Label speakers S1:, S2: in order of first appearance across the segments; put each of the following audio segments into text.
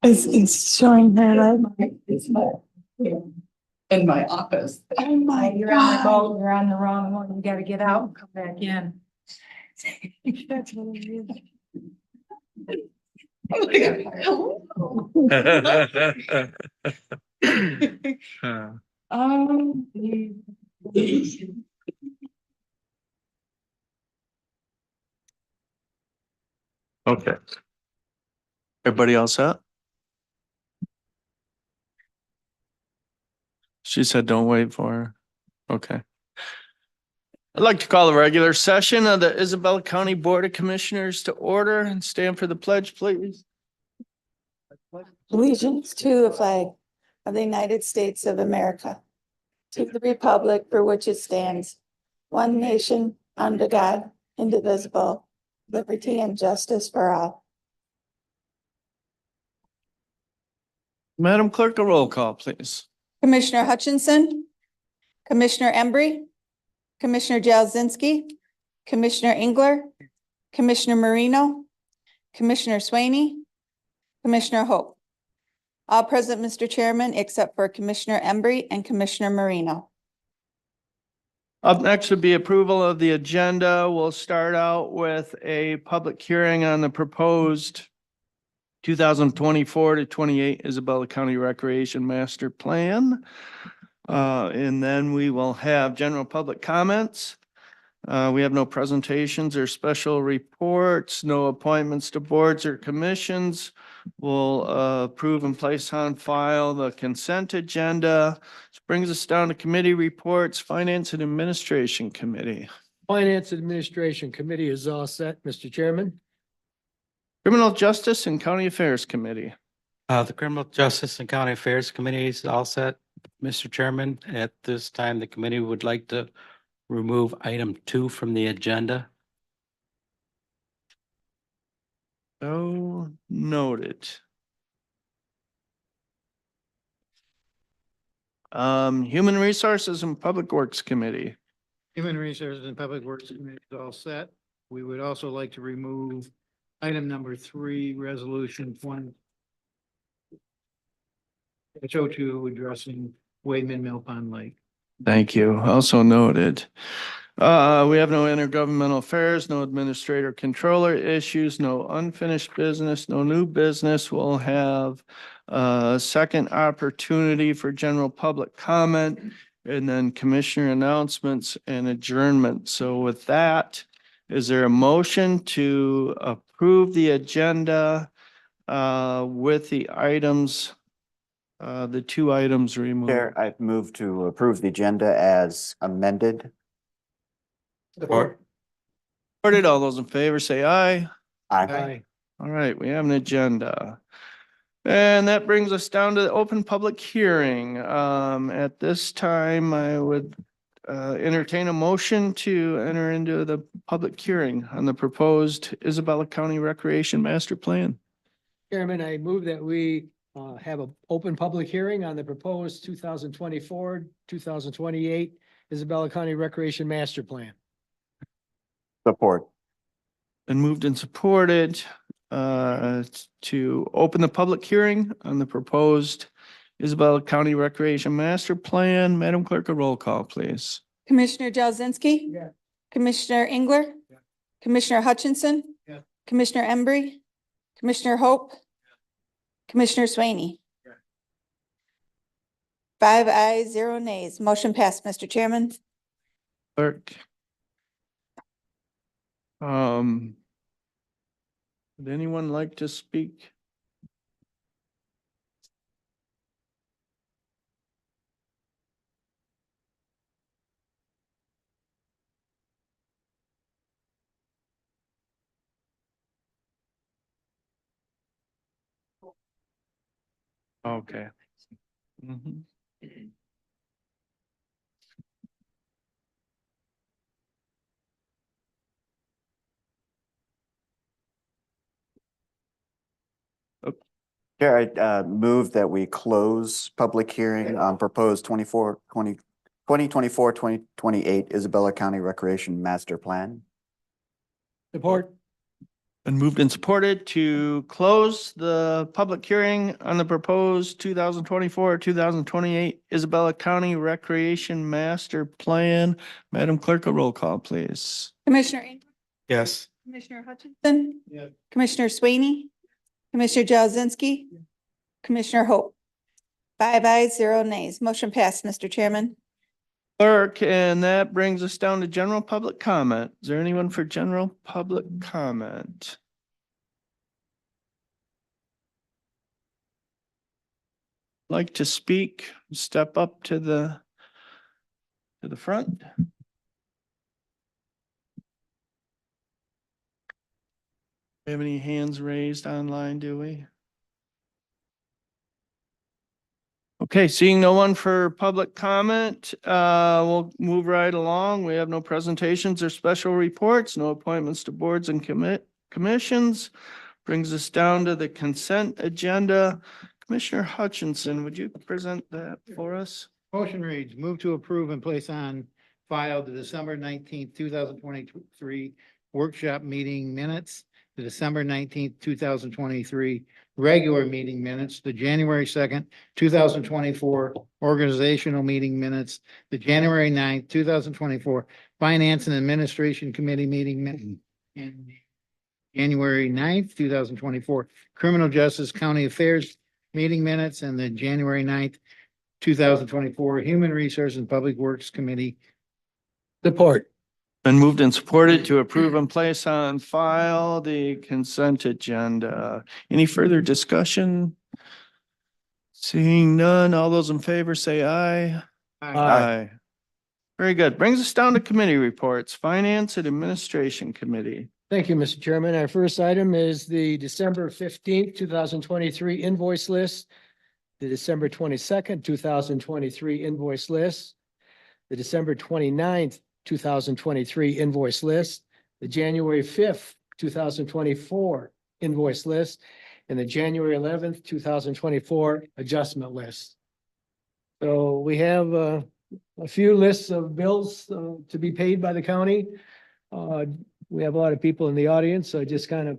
S1: It's showing that
S2: In my office.
S1: Oh my
S3: You're on the
S1: God.
S3: boat, you're on the wrong one, you gotta get out and come back in.
S1: That's what it is. Um,
S4: Okay. Everybody else set? She said, don't wait for her. Okay. I'd like to call the regular session of the Isabella County Board of Commissioners to order and stand for the pledge, please.
S1: allegiance to the flag of the United States of America, to the republic for which it stands, one nation, under God, indivisible, liberty and justice for all.
S4: Madam Clerk, a roll call, please.
S1: Commissioner Hutchinson, Commissioner Embry, Commissioner Jazinski, Commissioner Engler, Commissioner Marino, Commissioner Swaney, Commissioner Hope. All present, Mr. Chairman, except for Commissioner Embry and Commissioner Marino.
S4: Up next would be approval of the agenda. We'll start out with a public hearing on the proposed 2024 to 28 Isabella County Recreation Master Plan. And then we will have general public comments. We have no presentations or special reports, no appointments to boards or commissions. We'll approve and place on file the consent agenda. This brings us down to committee reports, Finance and Administration Committee.
S5: Finance Administration Committee is all set, Mr. Chairman.
S4: Criminal Justice and County Affairs Committee.
S6: The Criminal Justice and County Affairs Committee is all set, Mr. Chairman. At this time, the committee would like to remove item 2 from the agenda.
S4: So noted. Human Resources and Public Works Committee.
S7: Human Resources and Public Works Committee is all set. We would also like to remove item number 3, resolution 20-02 addressing Wademan Mill Pond Lake.
S4: Thank you. Also noted. We have no intergovernmental affairs, no administrator controller issues, no unfinished business, no new business. We'll have a second opportunity for general public comment and then commissioner announcements and adjournment. So with that, is there a motion to approve the agenda with the items, the 2 items removed?
S8: Chair, I've moved to approve the agenda as amended.
S6: Support.
S4: Supported. All those in favor say aye.
S8: Aye.
S4: All right, we have an agenda. And that brings us down to the open public hearing. At this time, I would entertain a motion to enter into the public hearing on the proposed Isabella County Recreation Master Plan.
S5: Chairman, I move that we have an open public hearing on the proposed 2024, 2028 Isabella County Recreation Master Plan.
S8: Support.
S4: Been moved and supported to open the public hearing on the proposed Isabella County Recreation Master Plan. Madam Clerk, a roll call, please.
S1: Commissioner Jazinski.
S7: Yeah.
S1: Commissioner Engler.
S7: Yeah.
S1: Commissioner Hutchinson.
S7: Yeah.
S1: Commissioner Embry. Commissioner Hope. Commissioner Swaney.
S7: Yeah.
S1: 5 ayes, 0 nays. Motion passed, Mr. Chairman.
S4: Clerk. Would anyone like to speak? Okay. Mhm.
S8: Chair, I move that we close public hearing on proposed 2024-2028 Isabella County Recreation Master Plan.
S5: Support.
S4: And moved and supported to close the public hearing on the proposed 2024-2028 Isabella County Recreation Master Plan. Madam Clerk, a roll call, please.
S1: Commissioner Ingram,
S6: Yes.
S1: Commissioner Hutchinson.
S7: Yes.
S1: Commissioner Sweeney, Commissioner Jazinski, Commissioner Hope. 5 ayes, 0 nays. Motion passed, Mr. Chairman.
S4: Clerk, and that brings us down to general public comment. Is there anyone for general public comment? Like to speak, step up to the front. We have any hands raised online, do we? Okay, seeing no one for public comment, we'll move right along. We have no presentations or special reports, no appointments to boards and commissions. Brings us down to the consent agenda. Commissioner Hutchinson, would you present that for us?
S7: Motion reads, move to approve and place on file the December 19th, 2023 workshop meeting minutes, the December 19th, 2023 regular meeting minutes, the January 2nd, 2024 organizational meeting minutes, the January 9th, 2024 Finance and Administration Committee meeting minutes, and January 9th, 2024 Criminal Justice County Affairs meeting minutes, and the January 9th, 2024 Human Resource and Public Works Committee.
S5: Support.
S4: Been moved and supported to approve and place on file the consent agenda. Any further discussion? Seeing none, all those in favor say aye.
S5: Aye.
S4: Very good. Brings us down to committee reports, Finance and Administration Committee.
S5: Thank you, Mr. Chairman. Our first item is the December 15th, 2023 invoice list, the December 22nd, 2023 invoice list, the December 29th, 2023 invoice list, the January 5th, 2024 invoice list, and the January 11th, 2024 adjustment list. So we have a few lists of bills to be paid by the county. We have a lot of people in the audience, so I just kind of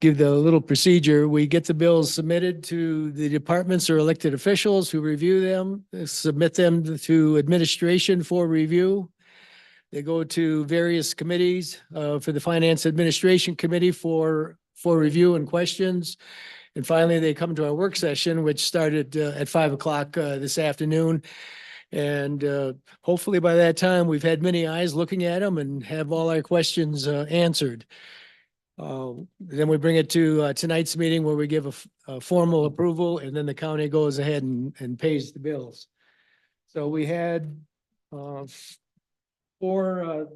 S5: give the little procedure. We get the bills submitted to the departments or elected officials who review them, submit them to administration for review. They go to various committees, for the Finance Administration Committee for review and questions. And finally, they come to our work session, which started at 5 o'clock this afternoon. And hopefully by that time, we've had many eyes looking at them and have all our questions answered. Then we bring it to tonight's meeting where we give a formal approval, and then the county goes ahead and pays the bills. So we had 4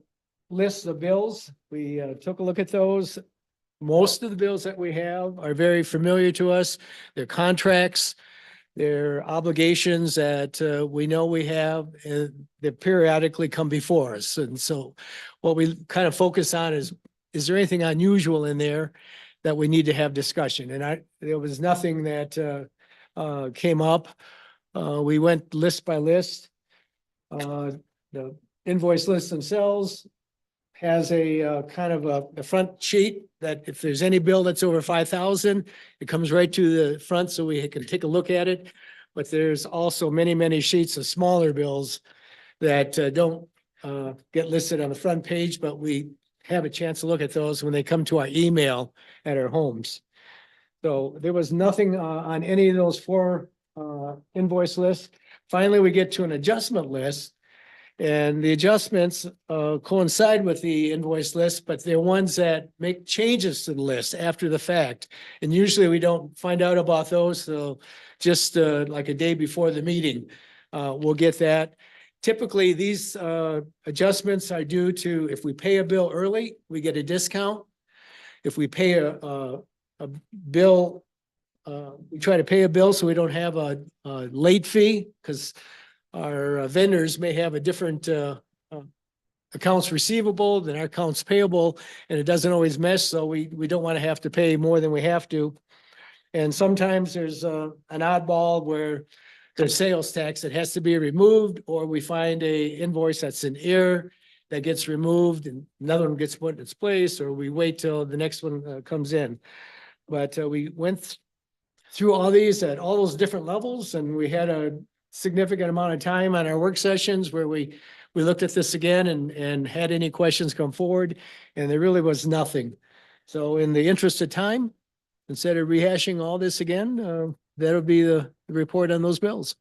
S5: lists of bills. We took a look at those. Most of the bills that we have are very familiar to us. They're contracts, they're obligations that we know we have, and they periodically come before us. And so what we kind of focus on is there anything unusual in there that we need to have discussion? And there was nothing that came up. We went list by list. The invoice lists themselves has a kind of a front sheet that if there's any bill that's over 5,000, it comes right to the front so we can take a look at it. But there's also many, many sheets of smaller bills that don't get listed on the front page, but we have a chance to look at those when they come to our email at our homes. So there was nothing on any of those 4 invoice lists. Finally, we get to an adjustment list. And the adjustments coincide with the invoice list, but they're ones that make changes to the list after the fact. And usually we don't find out about those, so just like a day before the meeting, we'll get that. Typically, these adjustments are due to if we pay a bill early, we get a discount. If we pay a bill, we try to pay a bill so we don't have a late fee, because our vendors may have a different accounts receivable than our accounts payable, and it doesn't always mesh, so we don't want to have to pay more than we have to. And sometimes there's an oddball where there's sales tax that has to be removed, or we find a invoice that's in error that gets removed and another one gets put in its place, or we wait till the next one comes in. But we went through all these at all those different levels, and we had a significant amount of time on our work sessions where we looked at this again and had any questions come forward, and there really was nothing. So in the interest of time, instead of rehashing all this again, that'll be the report on those bills.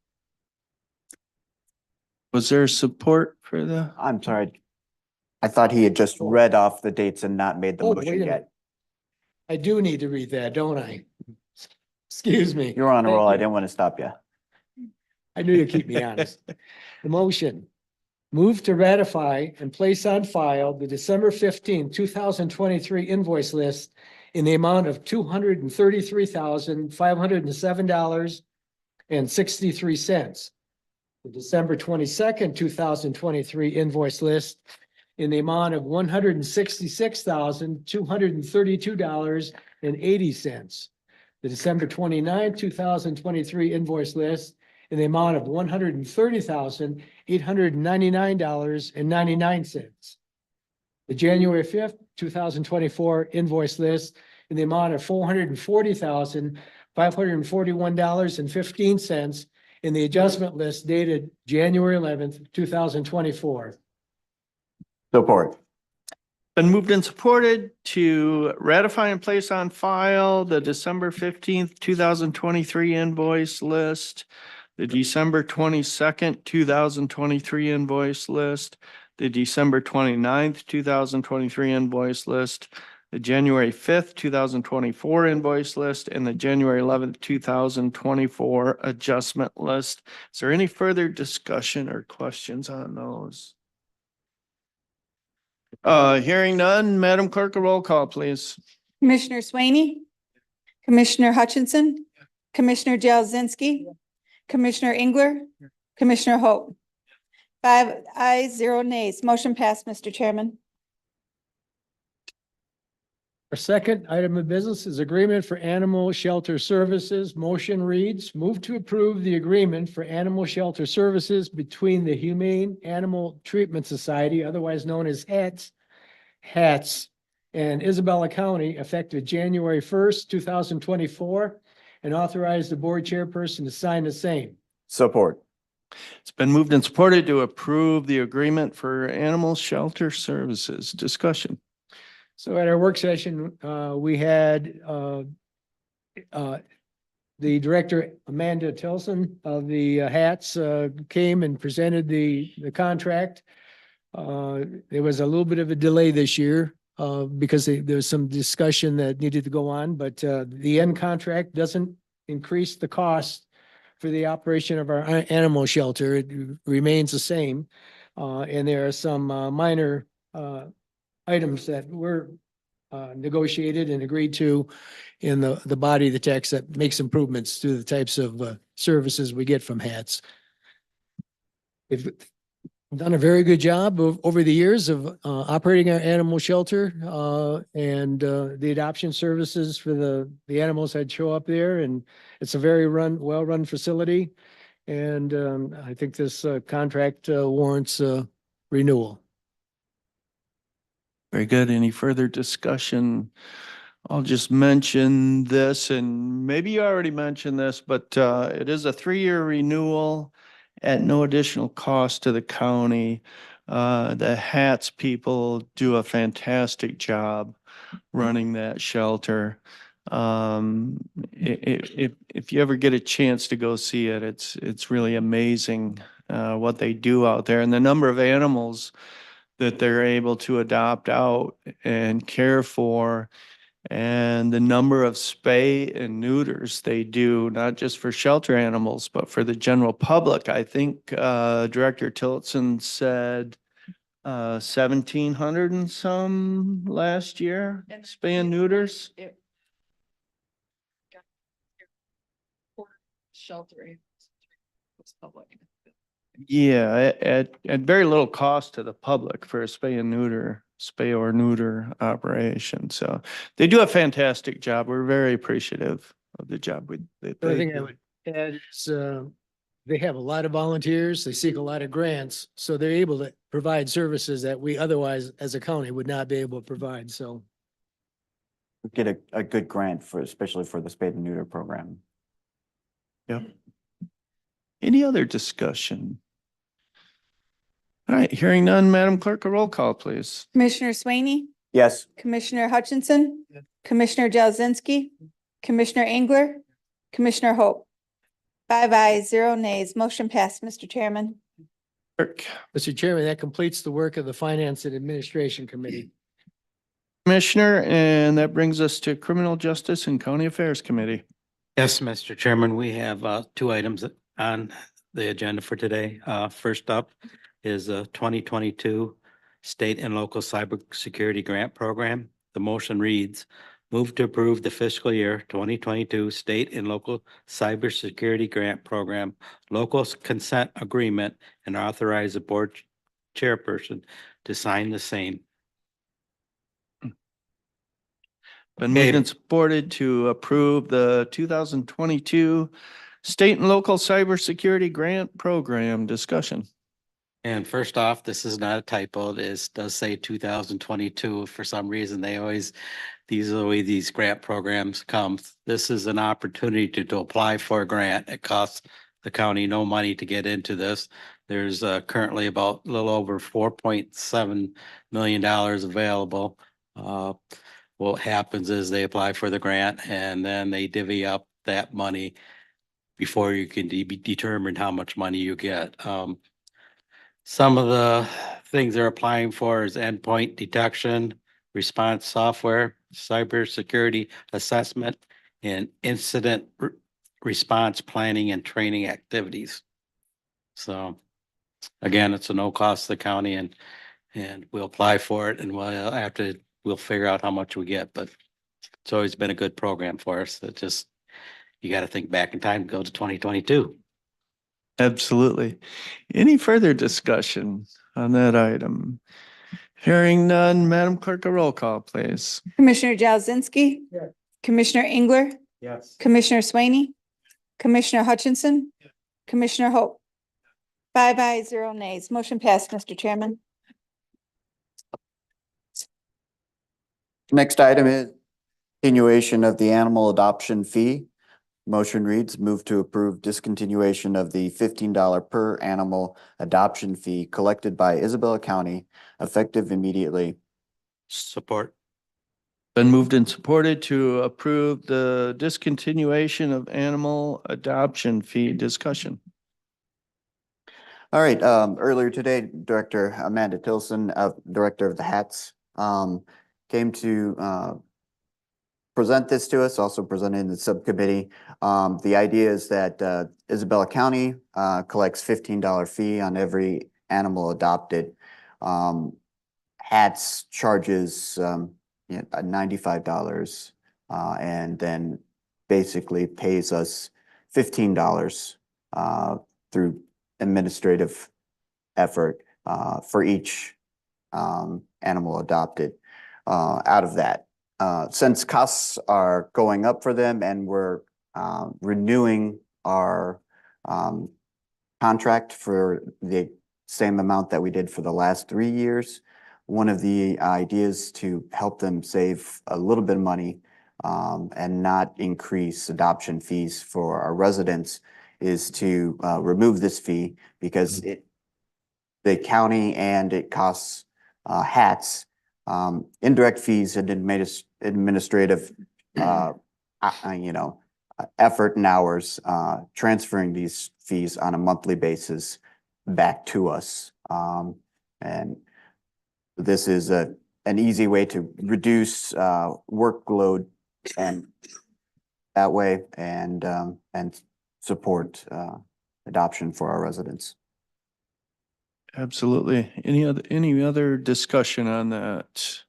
S4: Was there support for the?
S8: I'm sorry. I thought he had just read off the dates and not made the
S5: Oh, wait a
S8: motion
S5: minute.
S8: yet.
S5: I do need to read that, don't I? Excuse me.
S8: You're on a roll.
S5: Thank
S8: I
S5: you.
S8: didn't want to stop you.
S5: I knew you'd keep me honest. The motion, move to ratify and place on file the December 15, 2023 invoice list in the amount of $233,507.63. The December 22nd, 2023 invoice list in the amount of $166,232.80. The December 29th, 2023 invoice list in the amount of $130,899.99. The January 5th, 2024 invoice list in the amount of $440,541.15 in the adjustment list dated January 11th, 2024.
S8: Support.
S4: Been moved and supported to ratify and place on file the December 15th, 2023 invoice list, the December 22nd, 2023 invoice list, the December 29th, 2023 invoice list, the January 5th, 2024 invoice list, and the January 11th, 2024 adjustment list. Is there any further discussion or questions on those? Hearing none, Madam Clerk, a roll call, please.
S1: Commissioner Swaney, Commissioner Hutchinson, Commissioner Jazinski, Commissioner Engler, Commissioner Hope. 5 ayes, 0 nays. Motion passed, Mr. Chairman.
S5: Our second item of business is agreement for animal shelter services. Motion reads, move to approve the agreement for animal shelter services between the Humane Animal Treatment Society, otherwise known as HATS, and Isabella County effective January 1st, 2024, and authorize the board chairperson to sign the same.
S8: Support.
S4: It's been moved and supported to approve the agreement for animal shelter services. Discussion.
S5: So at our work session, we had the director, Amanda Tilson of the HATS, came and presented the contract. There was a little bit of a delay this year because there was some discussion that needed to go on, but the end contract doesn't increase the cost for the operation of our animal shelter. It remains the same. And there are some minor items that were negotiated and agreed to in the body of the text that makes improvements to the types of services we get from HATS. They've done a very good job over the years of operating our animal shelter and the adoption services for the animals that show up there. And it's a very well-run facility. And I think this contract warrants renewal.
S4: Very good. Any further discussion? I'll just mention this, and maybe you already mentioned this, but it is a 3-year renewal at no additional cost to the county. The HATS people do a fantastic job running that shelter. If you ever get a chance to go see it, it's really amazing what they do out there, and the number of animals that they're able to adopt out and care for, and the number of spay and neuters they do, not just for shelter animals, but for the general public. I think Director Tillotson said 1,700 and some last year, spay and neuters.
S3: Shelter. It's public.
S4: Yeah, at very little cost to the public for a spay or neuter operation. So they do a fantastic job. We're very appreciative of the job
S5: The
S4: they
S5: other thing I
S4: do.
S5: would add is they have a lot of volunteers, they seek a lot of grants, so they're able to provide services that we otherwise, as a county, would not be able to provide, so.
S8: Get a good grant for, especially for the spay and neuter program.
S4: Yep. Any other discussion? All right, hearing none, Madam Clerk, a roll call, please.
S1: Commissioner Swaney,
S8: Yes.
S1: Commissioner Hutchinson,
S5: Yeah.
S1: Commissioner Jazinski, Commissioner Engler, Commissioner Hope. 5 ayes, 0 nays. Motion passed, Mr. Chairman.
S4: Clerk.
S5: Mr. Chairman, that completes the work of the Finance and Administration Committee.
S4: Commissioner, and that brings us to Criminal Justice and County Affairs Committee.
S6: Yes, Mr. Chairman, we have two items on the agenda for today. First up is a 2022 State and Local Cybersecurity Grant Program. The motion reads, move to approve the fiscal year 2022 State and Local Cybersecurity Grant Program Local Consent Agreement and authorize the board chairperson to sign the same.
S4: Been moved
S6: Okay.
S4: and supported to approve the 2022 State and Local Cybersecurity Grant Program. Discussion.
S6: And first off, this is not a typo. This does say 2022. For some reason, these are the way these grant programs come. This is an opportunity to apply for a grant. It costs the county no money to get into this. There's currently about a little over $4.7 million available. What happens is they apply for the grant and then they divvy up that money before you can be determined how much money you get. Some of the things they're applying for is endpoint detection, response software, cybersecurity assessment, and incident response planning and training activities. So again, it's a no cost to the county and we'll apply for it and we'll figure out how much we get, but it's always been a good program for us. That just, you got to think back in time, go to 2022.
S4: Absolutely. Any further discussion on that item? Hearing none, Madam Clerk, a roll call, please.
S1: Commissioner Jazinski.
S5: Yeah.
S1: Commissioner Engler,
S5: Yes.
S1: Commissioner Swaney, Commissioner Hutchinson, Commissioner Hope. 5 ayes, 0 nays. Motion passed, Mr. Chairman.
S8: Next item is continuation of the animal adoption fee. Motion reads, move to approve discontinuation of the $15 per animal adoption fee collected by Isabella County, effective immediately.
S6: Support.
S4: Been moved and supported to approve the discontinuation of animal adoption fee. Discussion.
S8: All right, earlier today, Director Amanda Tilson, Director of the HATS, came to present this to us, also presented in the subcommittee. The idea is that Isabella County collects $15 fee on every animal adopted. HATS charges $95 and then basically pays us $15 through administrative effort for each animal adopted out of that. Since costs are going up for them and we're renewing our contract for the same amount that we did for the last 3 years, one of the ideas to help them save a little bit of money and not increase adoption fees for our residents is to remove this fee because the county and it costs HATS indirect fees and administrative effort and hours transferring these fees on a monthly basis back to us. And this is an easy way to reduce workload and that way and support adoption for our residents.
S4: Absolutely. Any other discussion on that?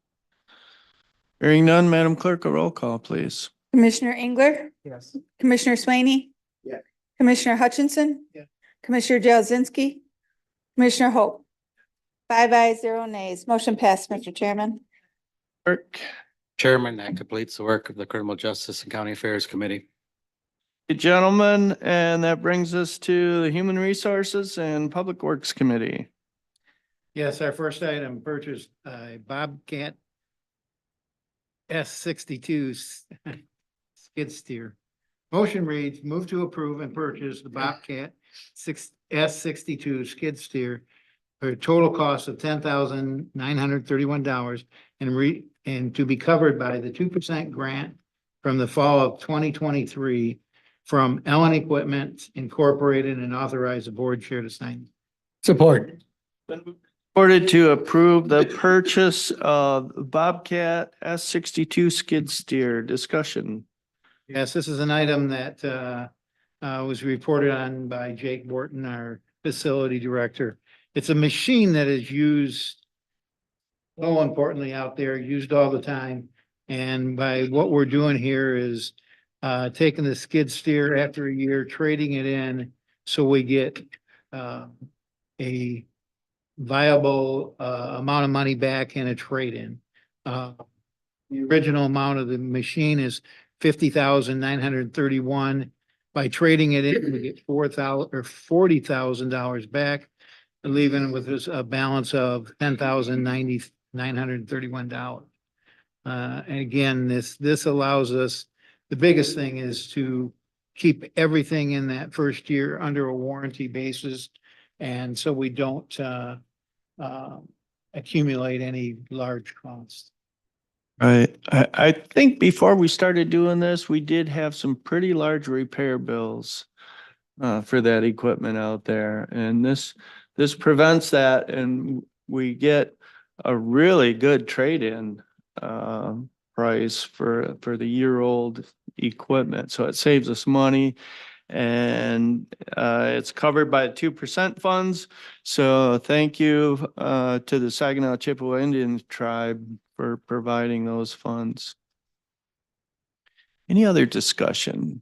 S4: Hearing none, Madam Clerk, a roll call, please.
S1: Commissioner Engler,
S5: Yes.
S1: Commissioner Swaney.
S7: Yeah.
S1: Commissioner Hutchinson.
S5: Yeah.
S1: Commissioner Jazinski, Commissioner Hope. 5 ayes, 0 nays. Motion passed, Mr. Chairman.
S4: Clerk.
S6: Chairman, that completes the work of the Criminal Justice and County Affairs Committee.
S4: Gentlemen, and that brings us to the Human Resources and Public Works Committee.
S7: Yes, our first item, purchased a Bobcat S62 skid steer. Motion reads, move to approve and purchase the Bobcat S62 skid steer for a total cost of $10,931 and to be covered by the 2% grant from the fall of 2023 from Ellen Equipment Incorporated and authorize the board chair to sign.
S5: Support.
S4: Ordered to approve the purchase of Bobcat S62 skid steer. Discussion.
S7: Yes, this is an item that was reported on by Jake Borton, our facility director. It's a machine that is used, so importantly out there, used all the time. And by what we're doing here is taking the skid steer after a year, trading it in, so we get a viable amount of money back in a trade-in. The original amount of the machine is $50,931. By trading it in, we get $40,000 back, leaving with us a balance of $10,931. And again, this allows us, the biggest thing is to keep everything in that first year under a warranty basis. And so we don't accumulate any large costs.
S4: Right. I think before we started doing this, we did have some pretty large repair bills for that equipment out there. And this prevents that, and we get a really good trade-in price for the year-old equipment. So it saves us money, and it's covered by 2% funds. So thank you to the Saginaw Chippewa Indian Tribe for providing those funds. Any other discussion?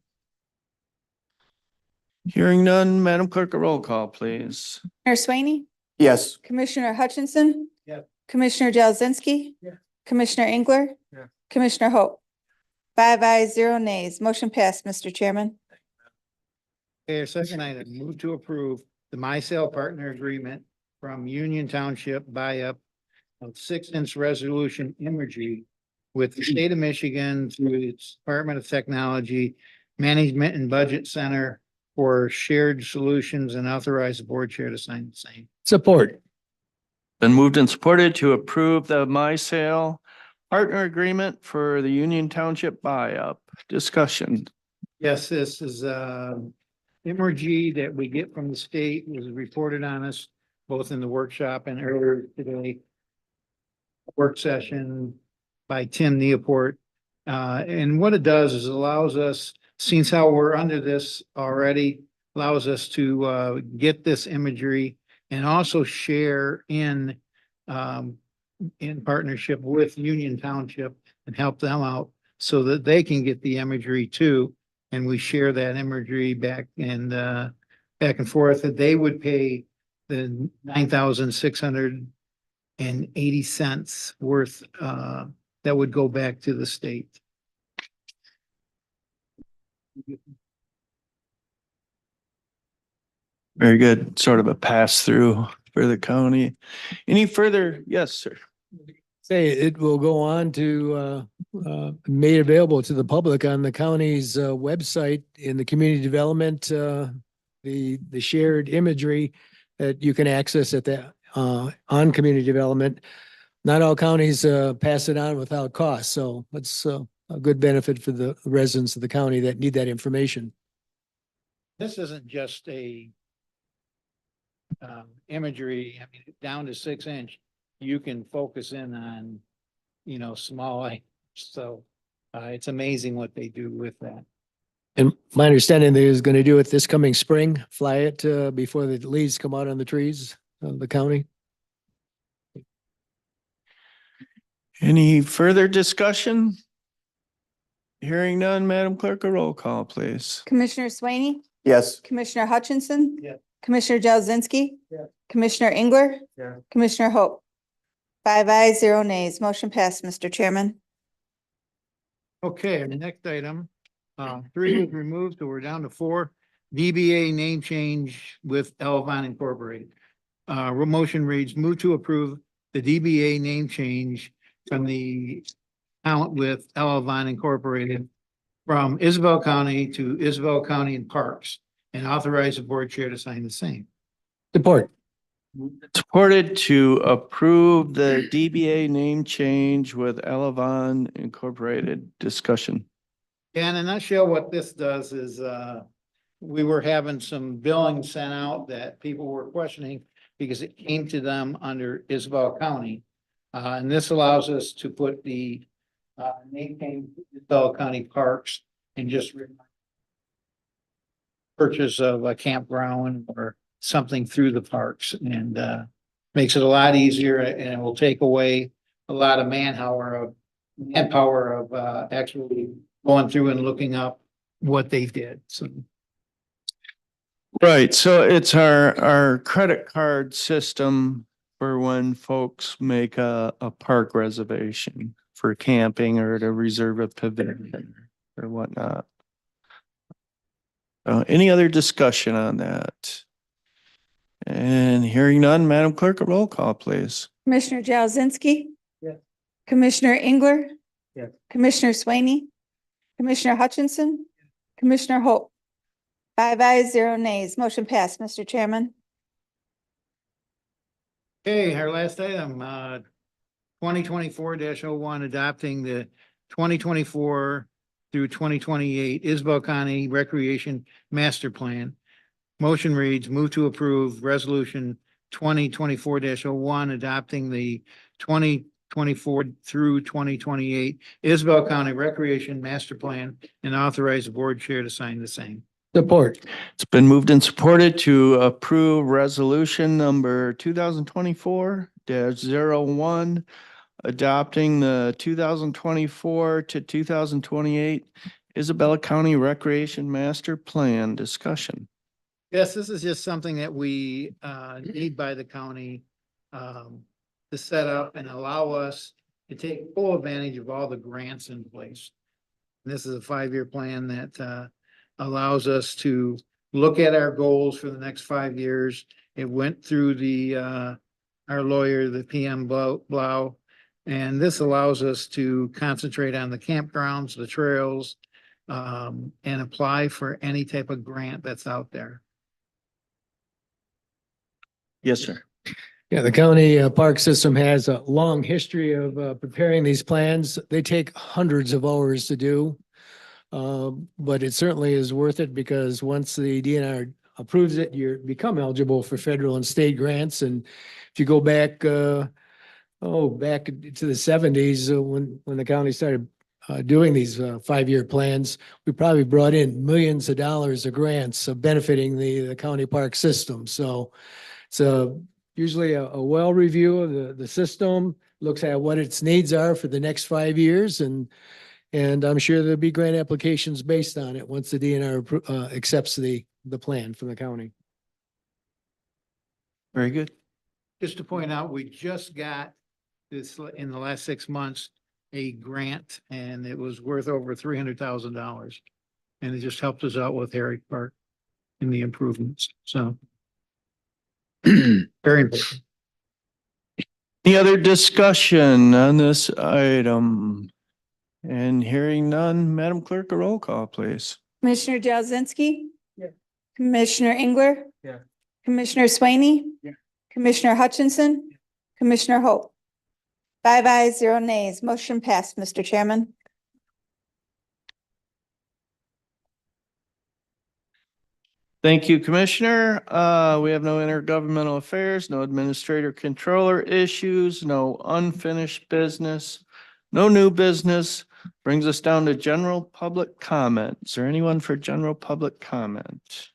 S4: Hearing none, Madam Clerk, a roll call, please.
S1: Commissioner Swaney,
S8: Yes.
S1: Commissioner Hutchinson.
S7: Yeah.
S1: Commissioner Jazinski.
S7: Yeah.
S1: Commissioner Engler.
S7: Yeah.
S1: Commissioner Hope. 5 ayes, 0 nays. Motion passed, Mr. Chairman.
S7: Okay, our second item, move to approve the MySail partner agreement from Union Township buy-up of 6-inch resolution imagery with the state of Michigan through its Department of Technology Management and Budget Center for shared solutions, and authorize the board chair to sign the same.
S5: Support.
S4: Been moved and supported to approve the MySail partner agreement for the Union Township buy-up. Discussion.
S7: Yes, this is imagery that we get from the state, was reported on us both in the workshop and earlier today. Work session by Tim Neoport. And what it does is allows us, since how we're under this already, allows us to get this imagery and also share in partnership with Union Township and help them out so that they can get the imagery too. And we share that imagery back and forth, that they would pay the 9,680 cents worth that would go back to the state.
S4: Very good. Sort of a pass-through for the county. Any further? Yes, sir.
S5: Say it will go on to made available to the public on the county's website in the community development, the shared imagery that you can access at the on community development. Not all counties pass it on without cost, so it's a good benefit for the residents of the county that need that information.
S7: This isn't just a imagery, I mean, down to 6-inch, you can focus in on, small items. So it's amazing what they do with that.
S5: And my understanding they is going to do it this coming spring, fly it before the leaves come out on the trees of the county.
S4: Any further discussion? Hearing none, Madam Clerk, a roll call, please.
S1: Commissioner Swaney,
S8: Yes.
S1: Commissioner Hutchinson.
S7: Yeah.
S1: Commissioner Jazinski.
S7: Yeah.
S1: Commissioner Engler.
S7: Yeah.
S1: Commissioner Hope. 5 ayes, 0 nays. Motion passed, Mr. Chairman.
S7: Okay, the next item Three was removed, so we're down to four. DBA name change with Elvon Incorporated. Motion reads, move to approve the DBA name change from the account with Elvon Incorporated from Isabel County to Isabel County and Parks, and authorize the board chair to sign the same.
S5: Support.
S4: Supported to approve the DBA name change with Elavon Incorporated. Discussion.
S7: Yeah, in a nutshell, what this does is, we were having some billing sent out that people were questioning because it came to them under Isabel County. And this allows us to put the, name change to Isabel County Parks and just purchase of a campground or something through the parks, and, makes it a lot easier, and it will take away a lot of manpower of actually going through and looking up what they did, so.
S4: Right, so it's our credit card system for when folks make a park reservation for camping or to reserve a pavilion or whatnot. Any other discussion on that? And hearing none, Madam Clerk, a roll call, please.
S1: Commissioner Jazinski.
S7: Yes.
S1: Commissioner Engler.
S7: Yes.
S1: Commissioner Swaney. Commissioner Hutchinson. Commissioner Hope. 5 ayes, 0 nays. Motion passed, Mr. Chairman.
S7: Okay, our last item, 2024-01, adopting the 2024 through 2028 Isabel County Recreation Master Plan. Motion reads, move to approve resolution 2024-01, adopting the 2024 through 2028 Isabel County Recreation Master Plan, and authorize the board chair to sign the same.
S5: Support.
S4: It's been moved and supported to approve resolution number 2024-01, adopting the 2024 to 2028 Isabella County Recreation Master Plan. Discussion.
S7: Yes, this is just something that we need by the county to set up and allow us to take full advantage of all the grants in place. This is a 5-year plan that allows us to look at our goals for the next 5 years. It went through the our lawyer, the PM Blau, and this allows us to concentrate on the campgrounds, the trails, and apply for any type of grant that's out there.
S4: Yes, sir.
S5: Yeah, the county park system has a long history of preparing these plans. They take hundreds of hours to do. But it certainly is worth it because once the DNR approves it, you become eligible for federal and state grants. And if you go back, back to the 70s, when the county started doing these 5-year plans, we probably brought in millions of dollars of grants benefiting the county park system. So it's usually a well review of the system, looks at what its needs are for the next 5 years, and I'm sure there'll be grant applications based on it once the DNR accepts the plan from the county.
S4: Very good.
S7: Just to point out, we just got this in the last 6 months, a grant, and it was worth over $300,000. And it just helped us out with Herrick Park and the improvements, so. Very important.
S4: Any other discussion on this item? And hearing none, Madam Clerk, a roll call, please.
S1: Commissioner Jazinski.
S7: Yeah.
S1: Commissioner Engler.
S7: Yeah.
S1: Commissioner Swaney.
S7: Yeah.
S1: Commissioner Hutchinson. Commissioner Hope. 5 ayes, 0 nays. Motion passed, Mr. Chairman.
S4: Thank you, Commissioner. We have no intergovernmental affairs, no administrator controller issues, no unfinished business, no new business. Brings us down to general public comment. Is there anyone for general public comment?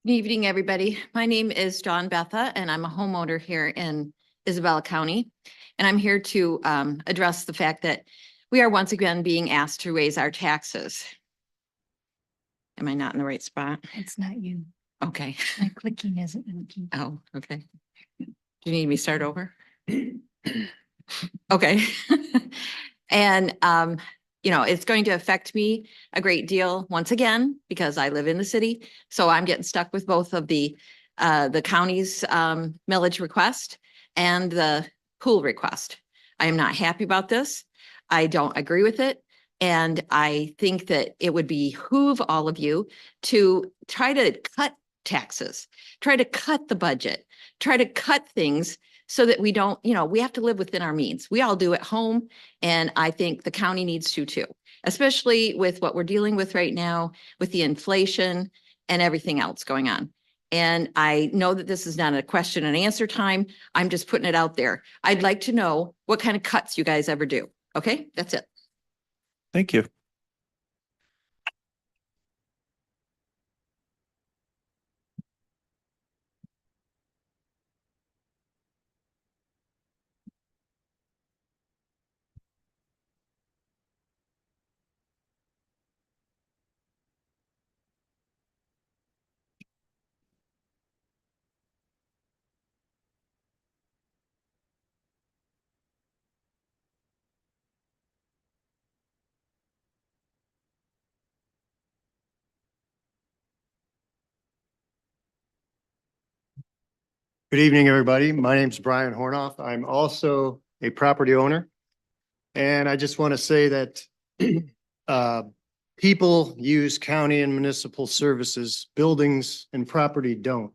S2: Good evening, everybody. My name is Dawn Betha, and I'm a homeowner here in Isabella County. And I'm here to address the fact that we are once again being asked to raise our taxes. Am I not in the right spot?
S9: It's not you.
S2: Okay.
S9: My clicking isn't working.
S2: Oh, okay. Do you need me to start over? Okay. And, it's going to affect me a great deal once again, because I live in the city. So I'm getting stuck with both of the county's millage request and the pool request. I am not happy about this. I don't agree with it. And I think that it would behoove all of you to try to cut taxes, try to cut the budget, try to cut things so that we don't, we have to live within our means. We all do at home. And I think the county needs to too, especially with what we're dealing with right now with the inflation and everything else going on. And I know that this is not a question and answer time. I'm just putting it out there. I'd like to know what kind of cuts you guys ever do. Okay, that's it.
S4: Thank you.
S10: Good evening, everybody. My name is Brian Hornoff. I'm also a property owner. And I just want to say that people use county and municipal services, buildings and property don't.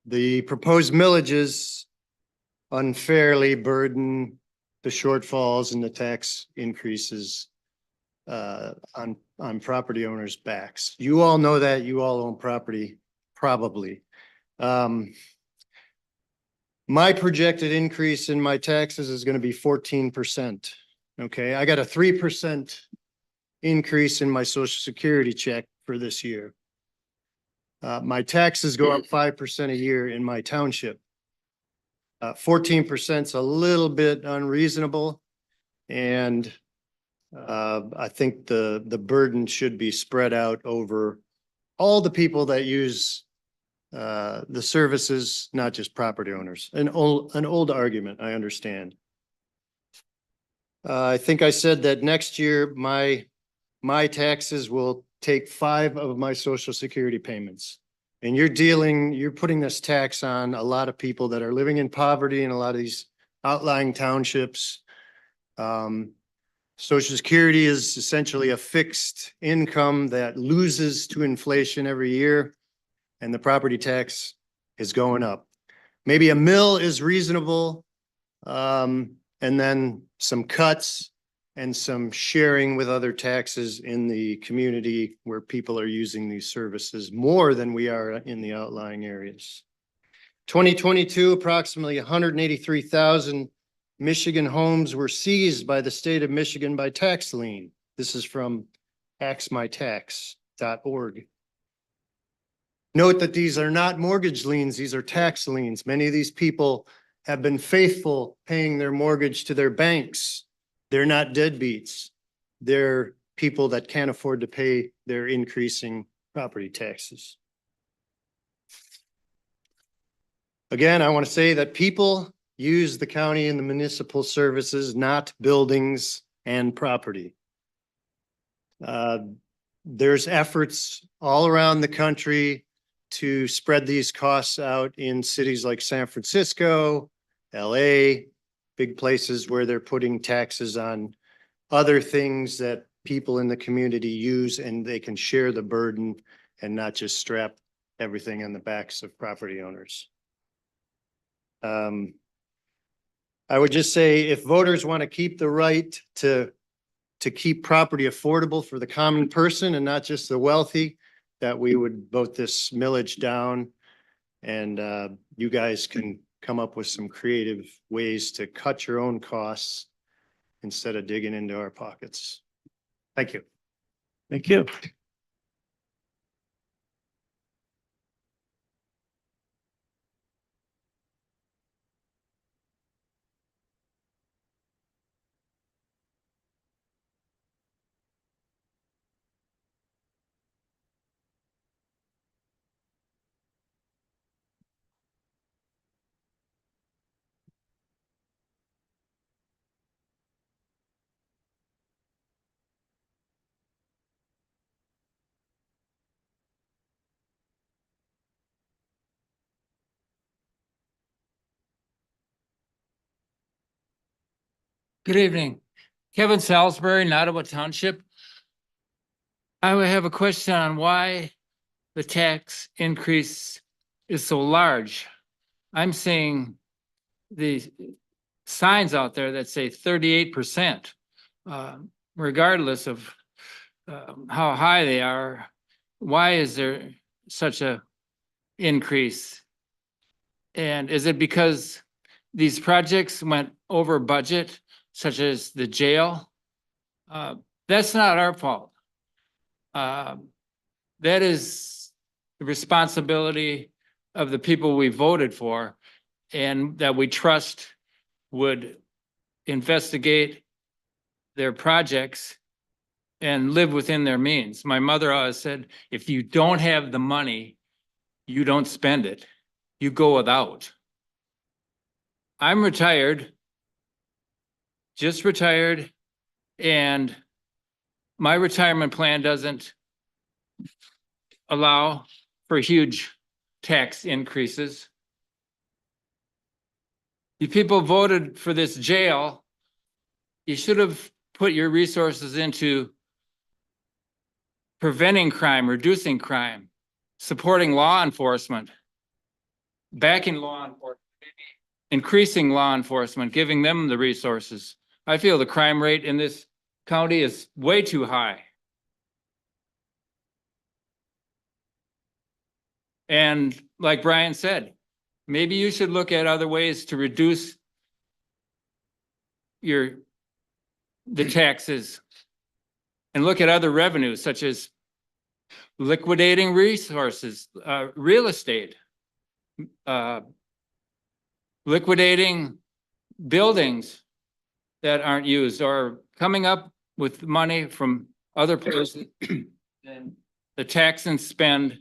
S10: The proposed millages unfairly burden the shortfalls and the tax increases on property owners' backs. You all know that. You all own property, probably. My projected increase in my taxes is going to be 14%. Okay, I got a 3% increase in my social security check for this year. My taxes go up 5% a year in my township. 14% is a little bit unreasonable. And I think the burden should be spread out over all the people that use the services, not just property owners. An old argument, I understand. I think I said that next year, my taxes will take 5 of my social security payments. And you're putting this tax on a lot of people that are living in poverty in a lot of these outlying townships. Social Security is essentially a fixed income that loses to inflation every year. And the property tax is going up. Maybe a mill is reasonable. And then some cuts and some sharing with other taxes in the community where people are using these services more than we are in the outlying areas. 2022, approximately 183,000 Michigan homes were seized by the state of Michigan by tax lien. This is from axmytax.org. Note that these are not mortgage liens, these are tax liens. Many of these people have been faithful paying their mortgage to their banks. They're not deadbeats. They're people that can't afford to pay their increasing property taxes. Again, I want to say that people use the county and the municipal services, not buildings and property. There's efforts all around the country to spread these costs out in cities like San Francisco, LA, big places where they're putting taxes on other things that people in the community use, and they can share the burden and not just strap everything on the backs of property owners. I would just say if voters want to keep the right to keep property affordable for the common person and not just the wealthy, that we would vote this millage down. And you guys can come up with some creative ways to cut your own costs instead of digging into our pockets. Thank you.
S4: Thank you.
S11: Good evening. Kevin Salisbury, Nottawa Township. I would have a question on why the tax increase is so large. I'm seeing the signs out there that say 38%. Regardless of how high they are, why is there such a increase? And is it because these projects went over budget, such as the jail? That's not our fault. That is the responsibility of the people we voted for and that we trust would investigate their projects and live within their means. My mother always said, if you don't have the money, you don't spend it. You go without. I'm retired, just retired, and my retirement plan doesn't allow for huge tax increases. You people voted for this jail. You should have put your resources into preventing crime, reducing crime, supporting law enforcement, backing law enforcement, increasing law enforcement, giving them the resources. I feel the crime rate in this county is way too high. And like Brian said, maybe you should look at other ways to reduce the taxes and look at other revenues such as liquidating resources, real estate, liquidating buildings that aren't used, or coming up with money from other places than the tax and spend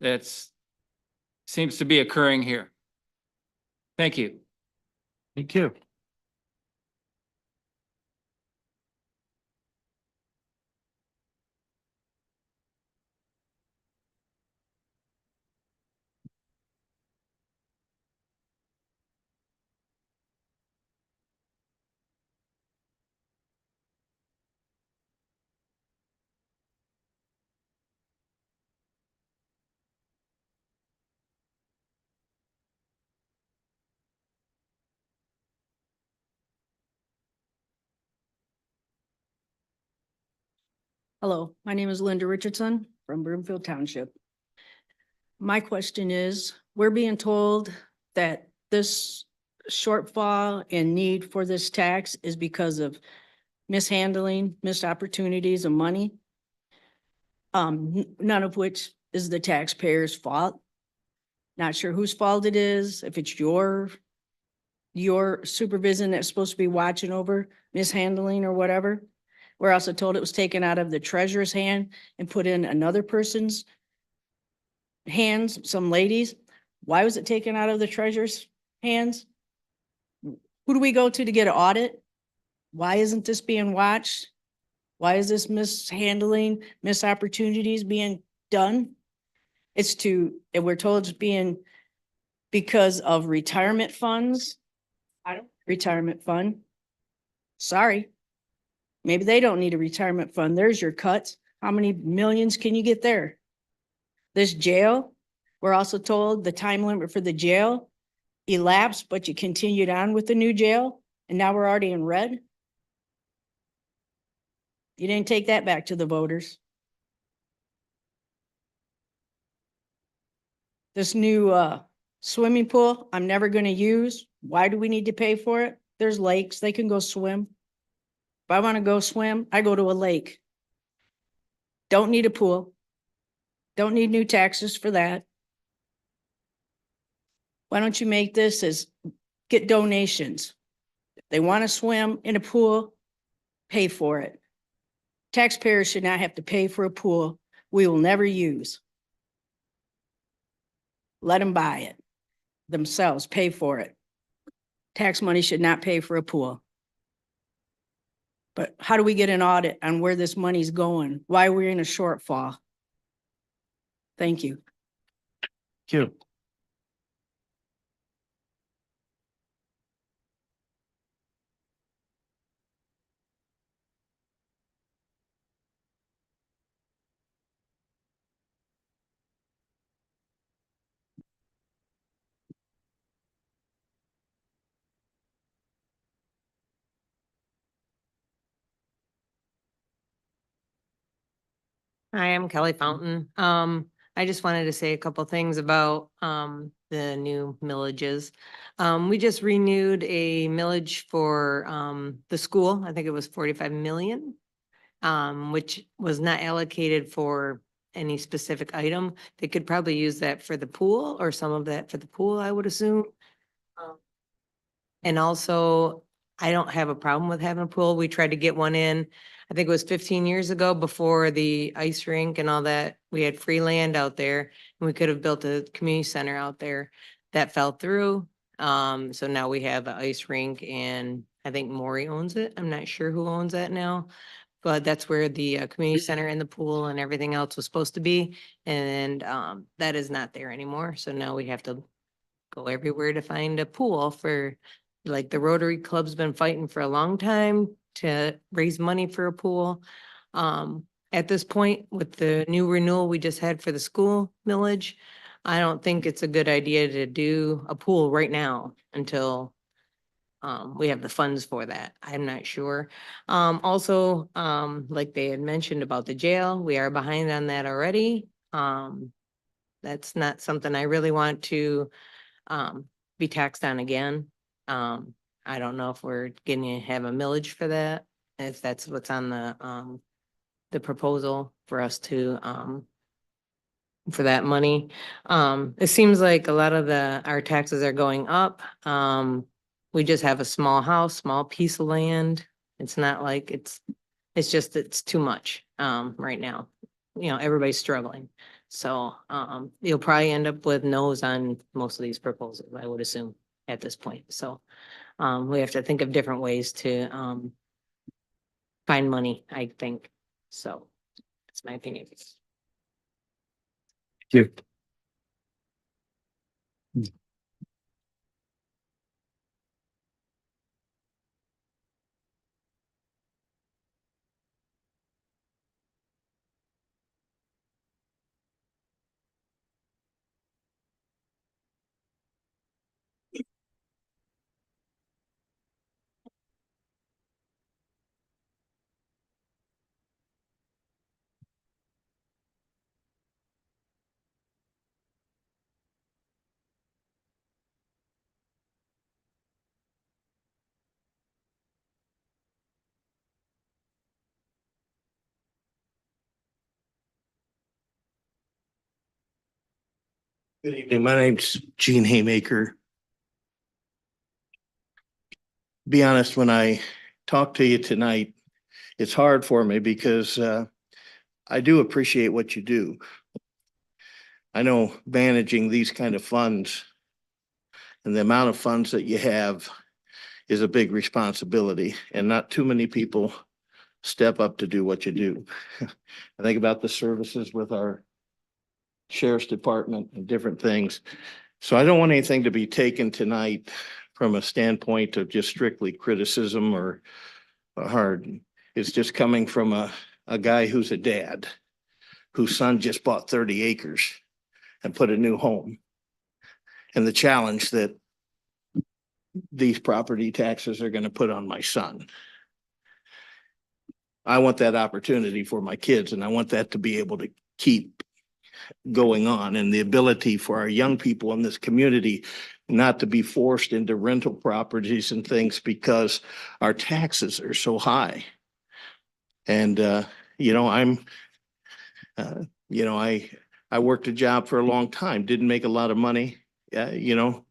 S11: that's seems to be occurring here. Thank you.
S4: Thank you.
S12: Hello, my name is Linda Richardson from Broomfield Township. My question is, we're being told that this shortfall and need for this tax is because of mishandling, missed opportunities of money. None of which is the taxpayer's fault. Not sure whose fault it is, if it's your supervision that's supposed to be watching over mishandling or whatever. We're also told it was taken out of the treasurer's hand and put in another person's hands, some ladies. Why was it taken out of the treasurer's hands? Who do we go to get an audit? Why isn't this being watched? Why is this mishandling, missed opportunities being done? And we're told it's being because of retirement funds. I don't retirement fund. Sorry. Maybe they don't need a retirement fund. There's your cuts. How many millions can you get there? This jail, we're also told the time limit for the jail elapsed, but you continued on with the new jail, and now we're already in red. You didn't take that back to the voters. This new swimming pool, I'm never going to use. Why do we need to pay for it? There's lakes, they can go swim. If I want to go swim, I go to a lake. Don't need a pool. Don't need new taxes for that. Why don't you make this as get donations? If they want to swim in a pool, pay for it. Taxpayers should not have to pay for a pool we will never use. Let them buy it themselves, pay for it. Tax money should not pay for a pool. But how do we get an audit on where this money's going? Why we're in a shortfall? Thank you.
S4: Thank you.
S13: Hi, I'm Kelly Fountain. I just wanted to say a couple things about, the new millages. We just renewed a millage for, the school. I think it was 45 million. Which was not allocated for any specific item. They could probably use that for the pool or some of that for the pool, I would assume. And also, I don't have a problem with having a pool. We tried to get one in, I think it was 15 years ago before the ice rink and all that. We had free land out there and we could have built a community center out there. That fell through. So now we have an ice rink and I think Maury owns it. I'm not sure who owns that now. But that's where the community center and the pool and everything else was supposed to be. And that is not there anymore. So now we have to go everywhere to find a pool for, like, the Rotary Club's been fighting for a long time to raise money for a pool. At this point, with the new renewal we just had for the school millage, I don't think it's a good idea to do a pool right now until we have the funds for that. I'm not sure. Also, like they had mentioned about the jail, we are behind on that already. That's not something I really want to be taxed on again. I don't know if we're gonna have a millage for that, if that's what's on the proposal for us to for that money. It seems like a lot of our taxes are going up. We just have a small house, small piece of land. It's not like it's just, it's too much, right now. You know, everybody's struggling. So, you'll probably end up with no's on most of these proposals, I would assume, at this point. So, we have to think of different ways to, find money, I think. So, that's my opinion.
S14: Good evening. My name's Gene Haymaker. Be honest, when I talk to you tonight, it's hard for me because I do appreciate what you do. I know managing these kind of funds and the amount of funds that you have is a big responsibility, and not too many people step up to do what you do. I think about the services with our sheriff's department and different things. So I don't want anything to be taken tonight from a standpoint of just strictly criticism or hard. It's just coming from a guy who's a dad, whose son just bought 30 acres and put a new home. And the challenge that these property taxes are going to put on my son. I want that opportunity for my kids, and I want that to be able to keep going on, and the ability for our young people in this community not to be forced into rental properties and things because our taxes are so high. And, you know, I worked a job for a long time, didn't make a lot of money. You know,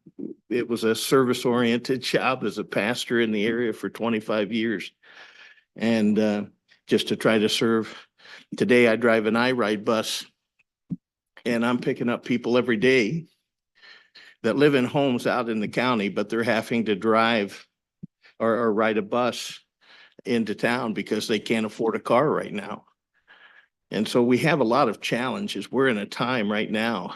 S14: it was a service oriented job as a pastor in the area for 25 years. And just to try to serve. Today I drive an I-Ride bus, and I'm picking up people every day that live in homes out in the county, but they're having to drive or ride a bus into town because they can't afford a car right now. And so we have a lot of challenges. We're in a time right now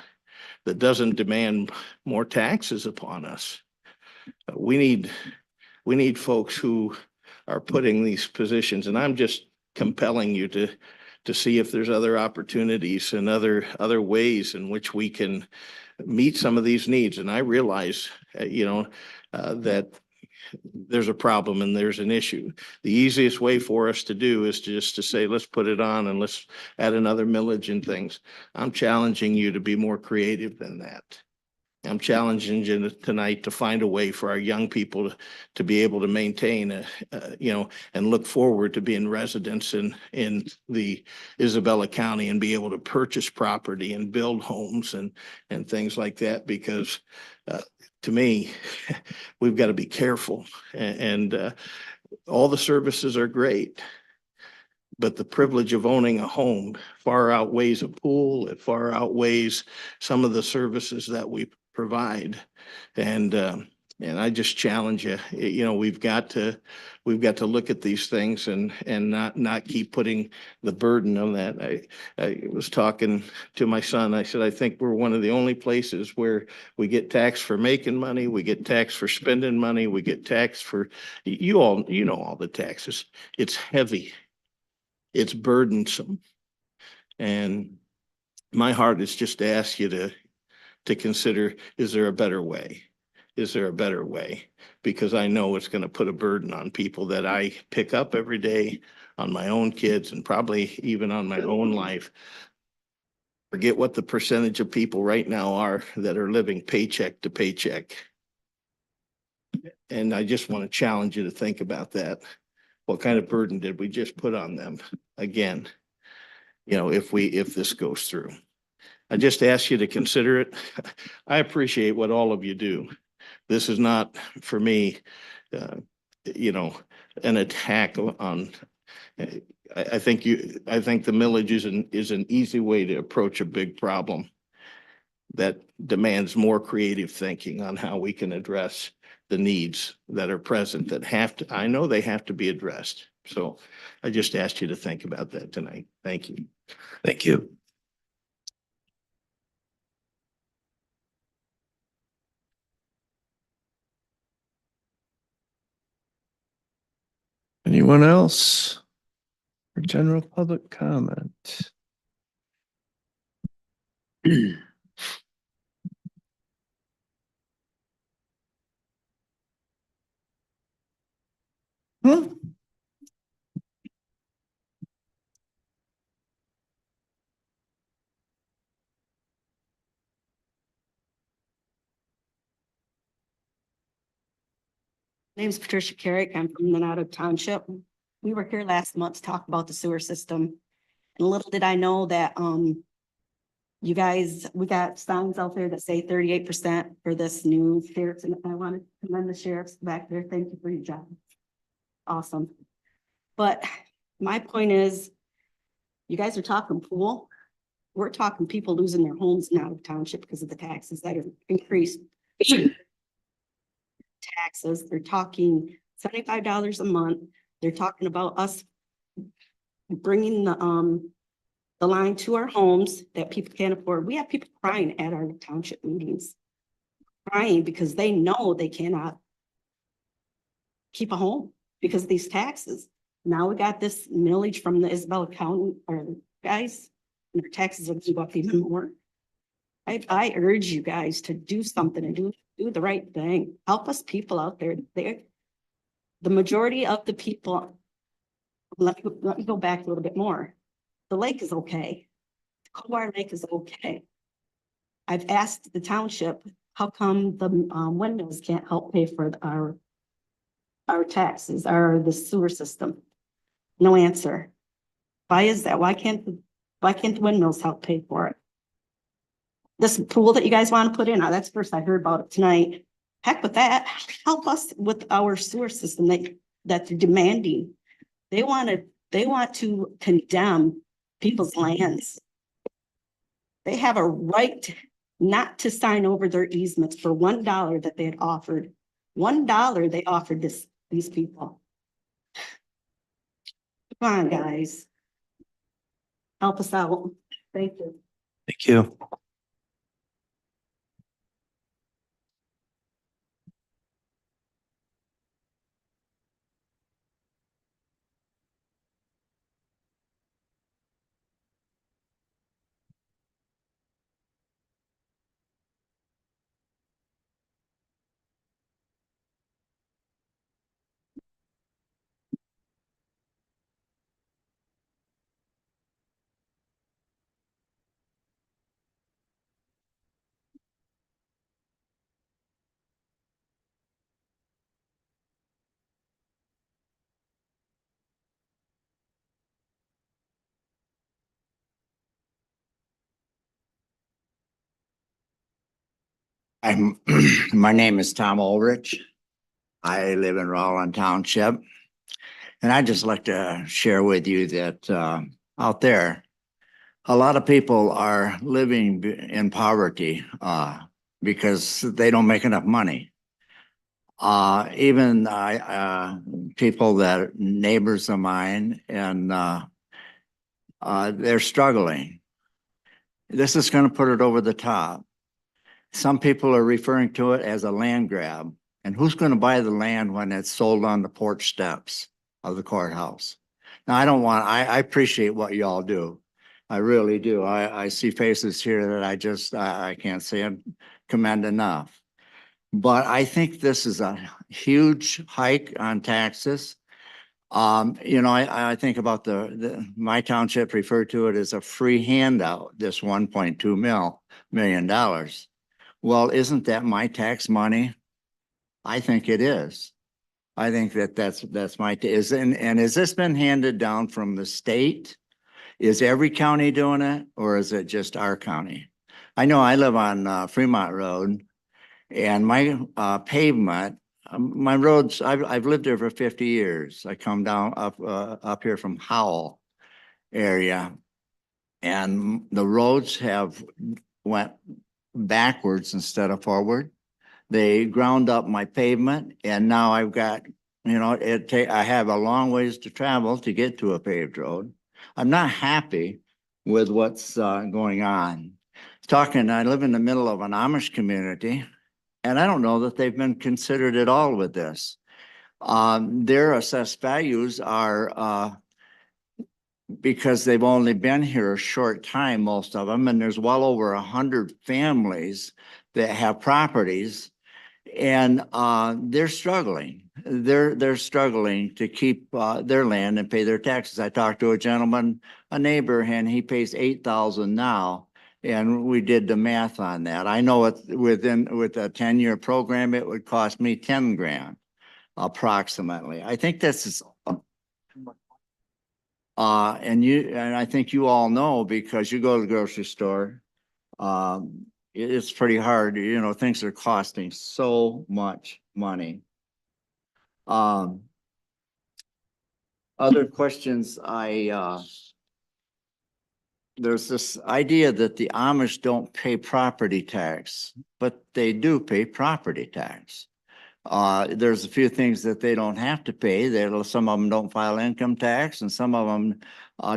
S14: that doesn't demand more taxes upon us. We need folks who are putting these positions, and I'm just compelling you to see if there's other opportunities and other ways in which we can meet some of these needs. And I realize, that there's a problem and there's an issue. The easiest way for us to do is just to say, let's put it on and let's add another millage and things. I'm challenging you to be more creative than that. I'm challenging you tonight to find a way for our young people to be able to maintain and look forward to being residents in the Isabella County and be able to purchase property and build homes and things like that, because to me, we've got to be careful and all the services are great. But the privilege of owning a home far outweighs a pool. It far outweighs some of the services that we provide. And I just challenge you, we've got to look at these things and not keep putting the burden on that. I was talking to my son. I said, I think we're one of the only places where we get taxed for making money. We get taxed for spending money. We get taxed for, all the taxes. It's heavy. It's burdensome. And my heart is just to ask you to consider, is there a better way? Is there a better way? Because I know it's going to put a burden on people that I pick up every day, on my own kids, and probably even on my own life. Forget what the percentage of people right now are that are living paycheck to paycheck. And I just want to challenge you to think about that. What kind of burden did we just put on them again? If this goes through. I just ask you to consider it. I appreciate what all of you do. This is not for me, an attack on, I think the millage is an easy way to approach a big problem that demands more creative thinking on how we can address the needs that are present that I know they have to be addressed. So I just asked you to think about that tonight. Thank you.
S4: Thank you. Anyone else for general public comment? Hmm?
S12: Name's Patricia Carrick. I'm from Monado Township. We were here last month to talk about the sewer system. And little did I know that, you guys, we got signs out there that say 38% for this new sheriff's, and I want to commend the sheriffs back there. Thank you for your job. Awesome. But my point is, you guys are talking pool. We're talking people losing their homes in Monado Township because of the taxes that have increased. Taxes, they're talking $75 a month. They're talking about us bringing the line to our homes that people can't afford. We have people crying at our township meetings, crying because they know they cannot keep a home because of these taxes. Now we got this millage from the Isabella County guys, and their taxes are going to go up even more. I urge you guys to do something and do the right thing. Help us people out there. The majority of the people, let me go back a little bit more. The lake is okay. Coldwater Lake is okay. I've asked the township, how come the windmills can't help pay for our taxes, the sewer system? No answer. Why is that? Why can't the windmills help pay for it? This pool that you guys want to put in, that's first I heard about it tonight. Heck with that. Help us with our sewer system that they're demanding. They want to condemn people's lands. They have a right not to sign over their easements for $1 that they had offered. $1 they offered these people. Come on, guys. Help us out. Thank you.
S4: Thank you.
S15: I'm, my name is Tom Ulrich. I live in Roland Township. And I'd just like to share with you that out there, a lot of people are living in poverty because they don't make enough money. Even people that neighbors of mine, and they're struggling. This is going to put it over the top. Some people are referring to it as a land grab. And who's going to buy the land when it's sold on the porch steps of the courthouse? Now, I appreciate what y'all do. I really do. I see faces here that I can't say and commend enough. But I think this is a huge hike on taxes. I think about my township referred to it as a free handout, this 1.2 million dollars. Well, isn't that my tax money? I think it is. I think that's my, and has this been handed down from the state? Is every county doing it, or is it just our county? I know I live on Fremont Road, and my pavement, my roads, I've lived there for 50 years. I come down up here from Howell area, and the roads have went backwards instead of forward. They ground up my pavement, and now I've got, I have a long ways to travel to get to a paved road. I'm not happy with what's going on. I live in the middle of an Amish community, and I don't know that they've been considered at all with this. Their assessed values are because they've only been here a short time, most of them, and there's well over 100 families that have properties, and they're struggling. They're struggling to keep their land and pay their taxes. I talked to a gentleman, a neighbor, and he pays $8,000 now, and we did the math on that. I know with a 10-year program, it would cost me 10 grand approximately. I think this is and I think you all know, because you go to the grocery store, it's pretty hard. Things are costing so much money. Other questions, there's this idea that the Amish don't pay property tax, but they do pay property tax. There's a few things that they don't have to pay. Some of them don't file income tax, and some of them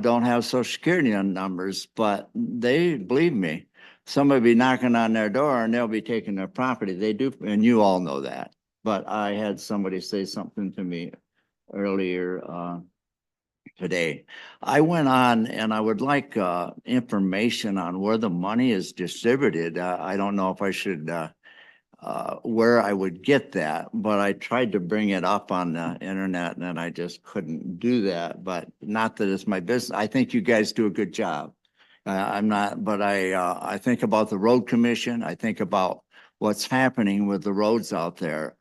S15: don't have social security numbers, but believe me, somebody be knocking on their door and they'll be taking their property. They do, and you all know that. But I had somebody say something to me earlier today. I went on, and I would like information on where the money is distributed. I don't know if I should where I would get that, but I tried to bring it up on the internet, and I just couldn't do that. But not that it's my business. I think you guys do a good job. I'm not, but I think about the road commission. I think about what's happening with the roads out there.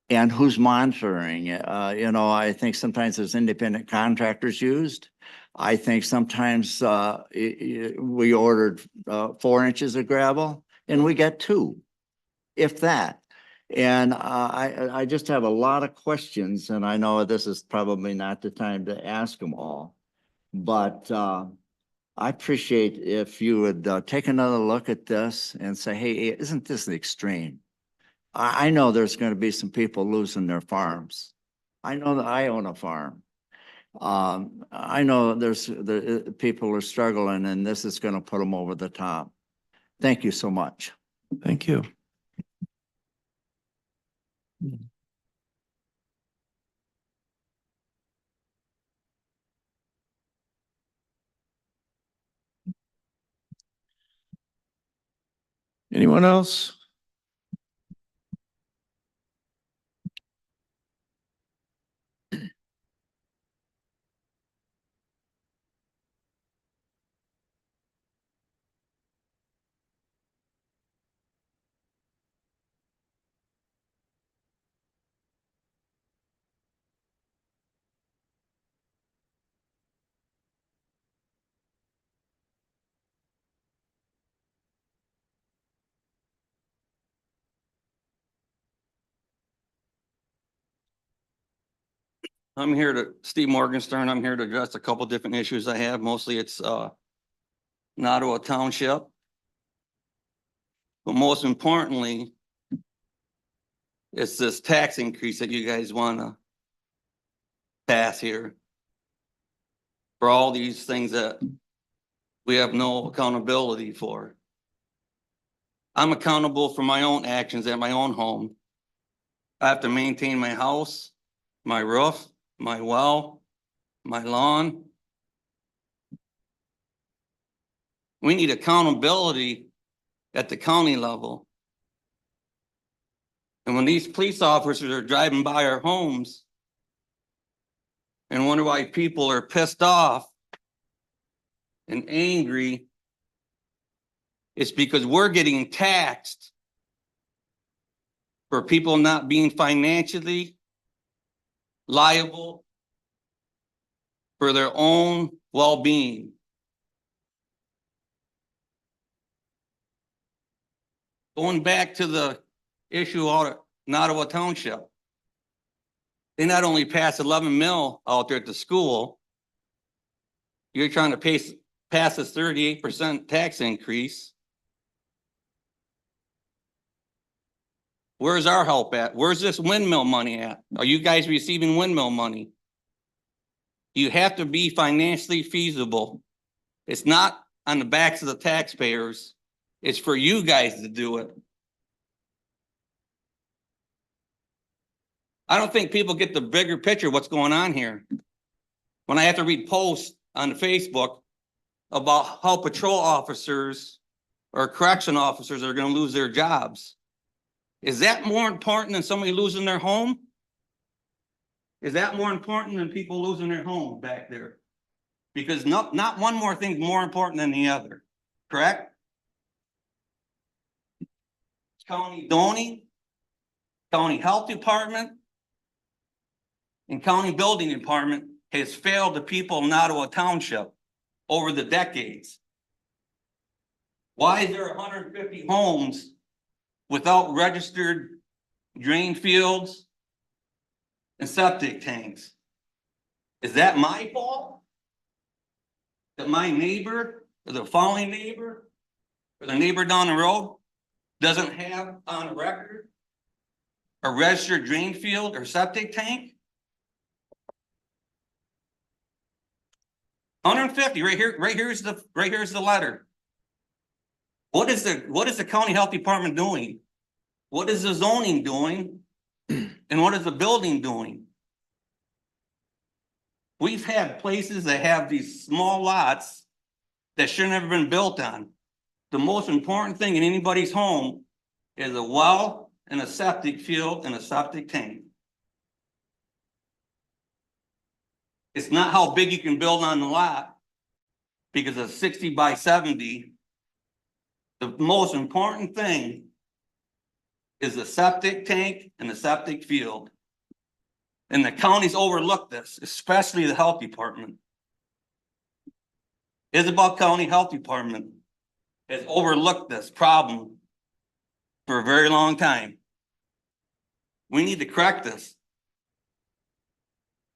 S15: And who's monitoring it? I think sometimes there's independent contractors used. I think sometimes we ordered 4 inches of gravel, and we got 2, if that. And I just have a lot of questions, and I know this is probably not the time to ask them all, but I appreciate if you would take another look at this and say, hey, isn't this the extreme? I know there's going to be some people losing their farms. I know that I own a farm. I know the people are struggling, and this is going to put them over the top. Thank you so much.
S4: Thank you. Anyone else?
S16: I'm here to, Steve Morgenstern, I'm here to address a couple different issues I have. Mostly it's Nottawa Township. But most importantly, it's this tax increase that you guys want to pass here. For all these things that we have no accountability for. I'm accountable for my own actions at my own home. I have to maintain my house, my roof, my well, my lawn. We need accountability at the county level. And when these police officers are driving by our homes and wonder why people are pissed off and angry, it's because we're getting taxed for people not being financially liable for their own well-being. Going back to the issue out at Nottawa Township, they not only passed 11 mil out there at the school, you're trying to pass a 38% tax increase. Where's our help at? Where's this windmill money at? Are you guys receiving windmill money? You have to be financially feasible. It's not on the backs of the taxpayers. It's for you guys to do it. I don't think people get the bigger picture of what's going on here. When I have to read posts on Facebook about how patrol officers or correction officers are going to lose their jobs. Is that more important than somebody losing their home? Is that more important than people losing their home back there? Because not one more thing is more important than the other, correct? County zoning, county health department, and county building department has failed the people of Nottawa Township over the decades. Why is there 150 homes without registered drain fields and septic tanks? Is that my fault? That my neighbor, or the following neighbor, or the neighbor down the road doesn't have on record a registered drain field or septic tank? 150 right here, here's the letter. What is the county health department doing? What is the zoning doing? And what is the building doing? We've had places that have these small lots that shouldn't have been built on. The most important thing in anybody's home is a well and a septic field and a septic tank. It's not how big you can build on the lot, because of 60 by 70. The most important thing is the septic tank and the septic field. And the counties overlook this, especially the health department. Isabel County Health Department has overlooked this problem for a very long time. We need to correct this.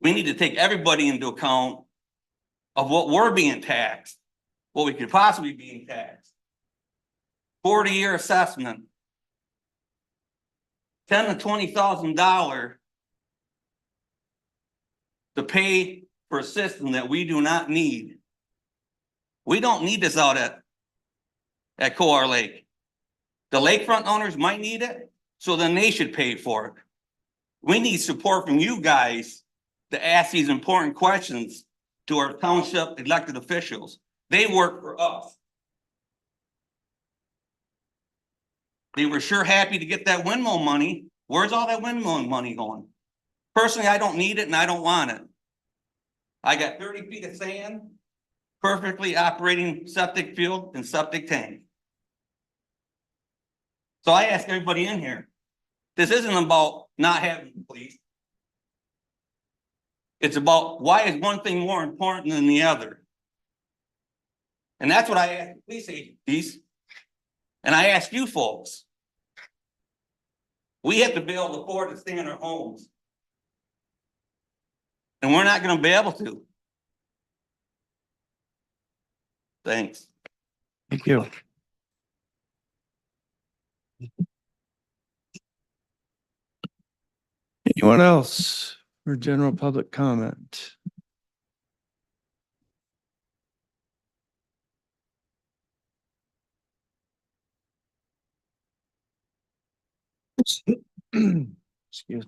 S16: We need to take everybody into account of what we're being taxed, what we could possibly be taxed. 40-year assessment, $10,000 to $20,000 to pay for a system that we do not need. We don't need this out at Coar Lake. The lakefront owners might need it, so then they should pay for it. We need support from you guys to ask these important questions to our township elected officials. They work for us. They were sure happy to get that windmill money. Where's all that windmill money going? Personally, I don't need it and I don't want it. I got 30 feet of sand, perfectly operating septic field and septic tank. So I ask everybody in here, this isn't about not having police. It's about why is one thing more important than the other? And that's what I ask the police agencies. And I ask you folks. We have to be able to afford to stay in our homes. And we're not gonna be able to. Thanks.
S4: Thank you. Anyone else for general public comment? Excuse me.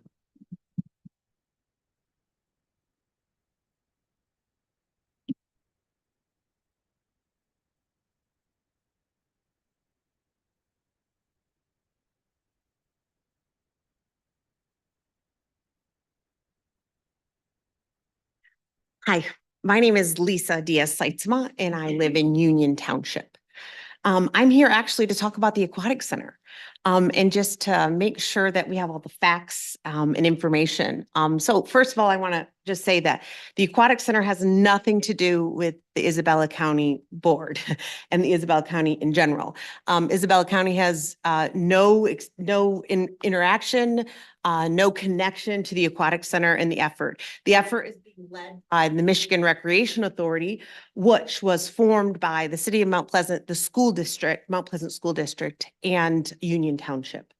S17: Hi, my name is Lisa Diaz-Seitzma, and I live in Union Township. I'm here actually to talk about the Aquatic Center, and just to make sure that we have all the facts, and information. So first of all, I want to just say that the Aquatic Center has nothing to do with the Isabella County Board and the Isabella County in general. Isabella County has no interaction, no connection to the Aquatic Center and the effort. The effort is being led by the Michigan Recreation Authority, which was formed by the city of Mount Pleasant, the school district, Mount Pleasant School District, and Union Township.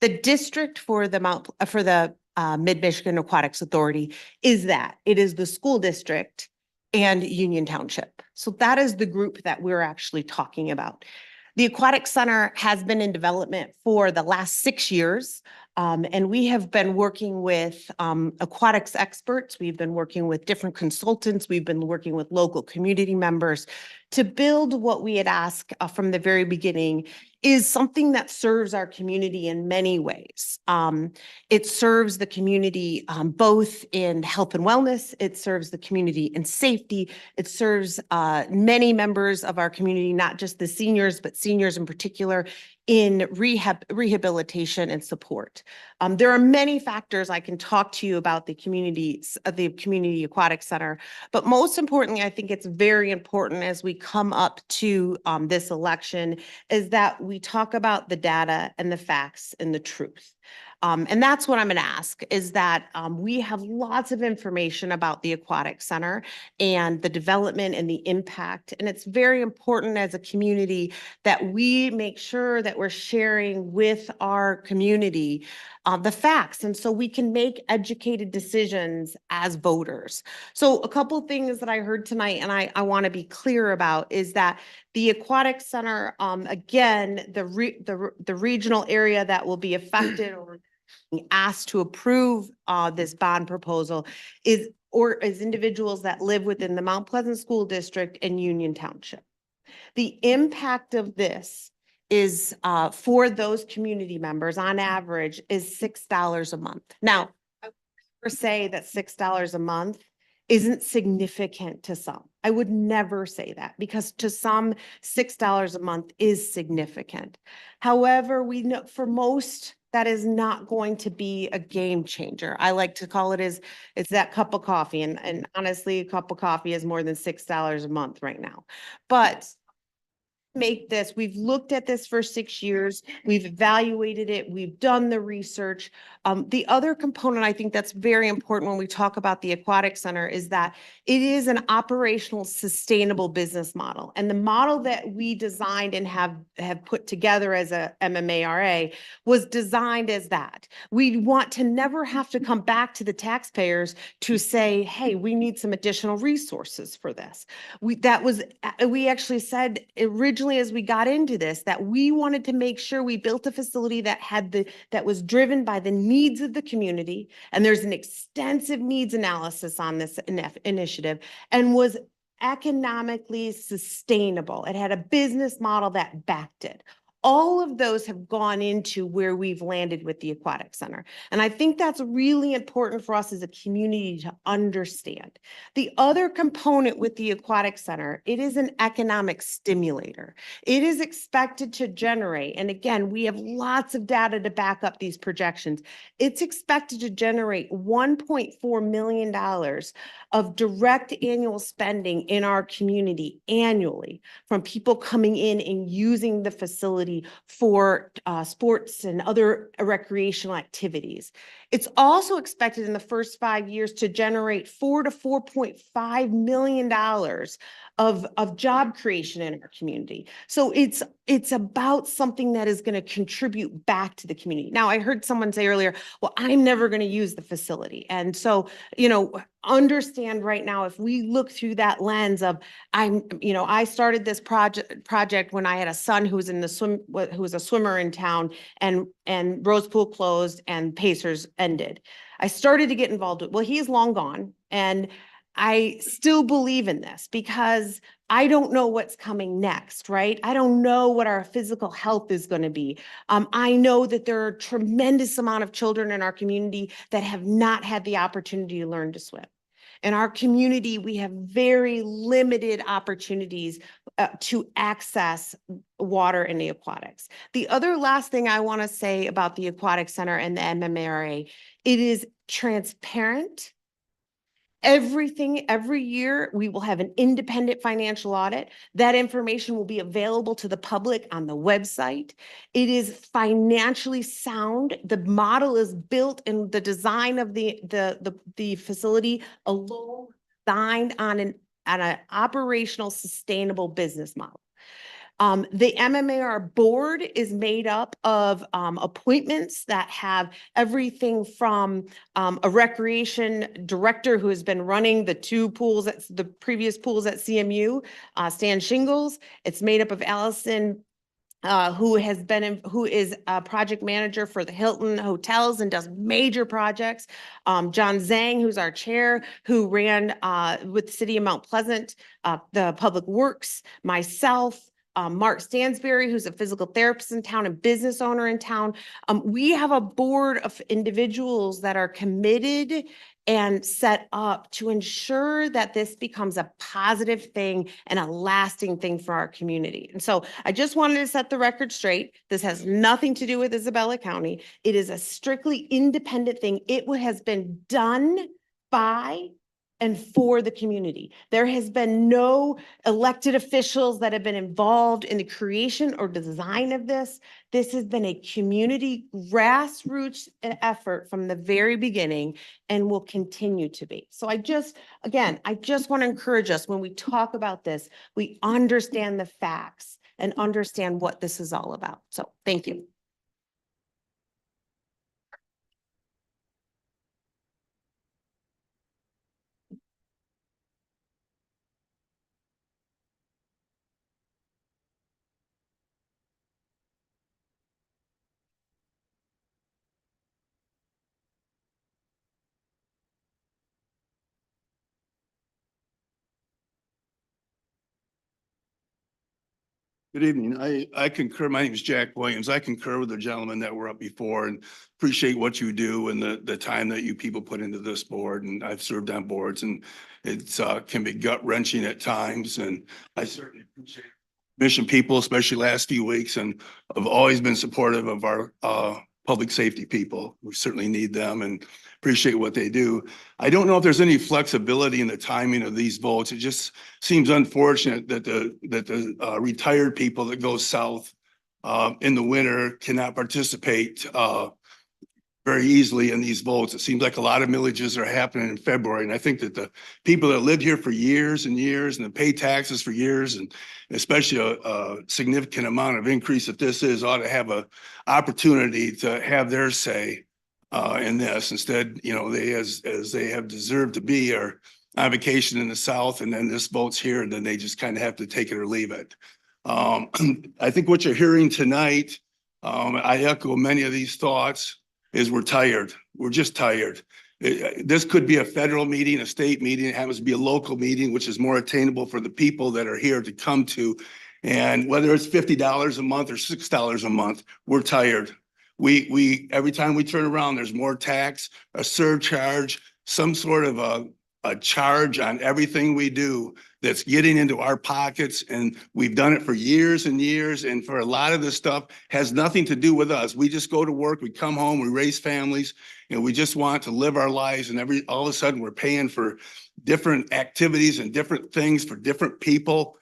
S17: The district for the Mid-Michigan Aquatics Authority is that it is the school district and Union Township. So that is the group that we're actually talking about. The Aquatic Center has been in development for the last 6 years. And we have been working with aquatics experts. We've been working with different consultants. We've been working with local community members to build what we had asked from the very beginning is something that serves our community in many ways. It serves the community both in health and wellness. It serves the community in safety. It serves many members of our community, not just the seniors, but seniors in particular, in rehabilitation and support. There are many factors I can talk to you about the Community Aquatic Center, but most importantly, I think it's very important as we come up to this election is that we talk about the data and the facts and the truth. And that's what I'm going to ask is that we have lots of information about the Aquatic Center and the development and the impact. And it's very important as a community that we make sure that we're sharing with our community the facts. And so we can make educated decisions as voters. So a couple things that I heard tonight and I want to be clear about is that the Aquatic Center, again, the regional area that will be affected or asked to approve this bond proposal is individuals that live within the Mount Pleasant School District and Union Township. The impact of this is for those community members on average is $6 a month. Now, I would never say that $6 a month isn't significant to some. I would never say that because to some $6 a month is significant. However, we know for most that is not going to be a game changer. I like to call it as it's that cup of coffee. And honestly, a cup of coffee is more than $6 a month right now. But make this, we've looked at this for 6 years, we've evaluated it, we've done the research. The other component I think that's very important when we talk about the Aquatic Center is that it is an operational sustainable business model. And the model that we designed and have put together as a MMARA was designed as that. We want to never have to come back to the taxpayers to say, hey, we need some additional resources for this. We actually said originally as we got into this that we wanted to make sure we built a facility that was driven by the needs of the community, and there's an extensive needs analysis on this initiative, and was economically sustainable. It had a business model that backed it. All of those have gone into where we've landed with the Aquatic Center. And I think that's really important for us as a community to understand. The other component with the Aquatic Center, it is an economic stimulator. It is expected to generate, and again, we have lots of data to back up these projections. It's expected to generate $1.4 million of direct annual spending in our community annually from people coming in and using the facility facility for sports and other recreational activities. It's also expected in the first 5 years to generate $4 to $4.5 million of job creation in our community. So it's about something that is going to contribute back to the community. Now, I heard someone say earlier, well, I'm never going to use the facility. And so, understand right now, if we look through that lens of, I started this project when I had a son who was who was a swimmer in town, and Rose Pool closed and Pacers ended. I started to get involved with, well, he's long gone, and I still believe in this because I don't know what's coming next, right? I don't know what our physical health is going to be. I know that there are a tremendous amount of children in our community that have not had the opportunity to learn to swim. In our community, we have very limited opportunities to access water in the aquatics. The other last thing I want to say about the Aquatic Center and the MMARA, it is transparent. Every year, we will have an independent financial audit. That information will be available to the public on the website. It is financially sound. The model is built in the design of the facility alone, designed on an operational, sustainable business model. The MMAR board is made up of appointments that have everything from a recreation director who has been running the the previous pools at CMU, Stan Shingles. It's made up of Allison, who is a project manager for the Hilton Hotels and does major projects. John Zhang, who's our chair, who ran with the city of Mount Pleasant, the Public Works, myself, Mark Stansberry, who's a physical therapist in town and business owner in town. We have a board of individuals that are committed and set up to ensure that this becomes a positive thing and a lasting thing for our community. And so I just wanted to set the record straight. This has nothing to do with Isabella County. It is a strictly independent thing. It has been done by and for the community. There has been no elected officials that have been involved in the creation or design of this. This has been a community grassroots effort from the very beginning and will continue to be. So I just want to encourage us when we talk about this, we understand the facts and understand what this is all about. So thank you.
S18: Good evening. I concur. My name is Jack Williams. I concur with the gentlemen that were up before and appreciate what you do and the time that you people put into this board. And I've served on boards, and it's can be gut wrenching at times. And I certainly appreciate mission people, especially last few weeks, and have always been supportive of our public safety people. We certainly need them and appreciate what they do. I don't know if there's any flexibility in the timing of these votes. It just seems unfortunate that the retired people that go south in the winter cannot participate very easily in these votes. It seems like a lot of millages are happening in February. And I think that the people that lived here for years and years and pay taxes for years, and especially a significant amount of increase that this is, ought to have a opportunity to have their say in this. Instead, they, as they have deserved to be, are on vacation in the South, and then this vote's here, and then they just kind of have to take it or leave it. I think what you're hearing tonight, I echo many of these thoughts, is we're tired. We're just tired. This could be a federal meeting, a state meeting. It happens to be a local meeting, which is more attainable for the people that are here to come to. And whether it's $50 a month or $6 a month, we're tired. We every time we turn around, there's more tax, a surcharge, some sort of a charge on everything we do that's getting into our pockets. And we've done it for years and years. And for a lot of this stuff has nothing to do with us. We just go to work, we come home, we raise families, and we just want to live our lives. And all of a sudden we're paying for different activities and different things for different people.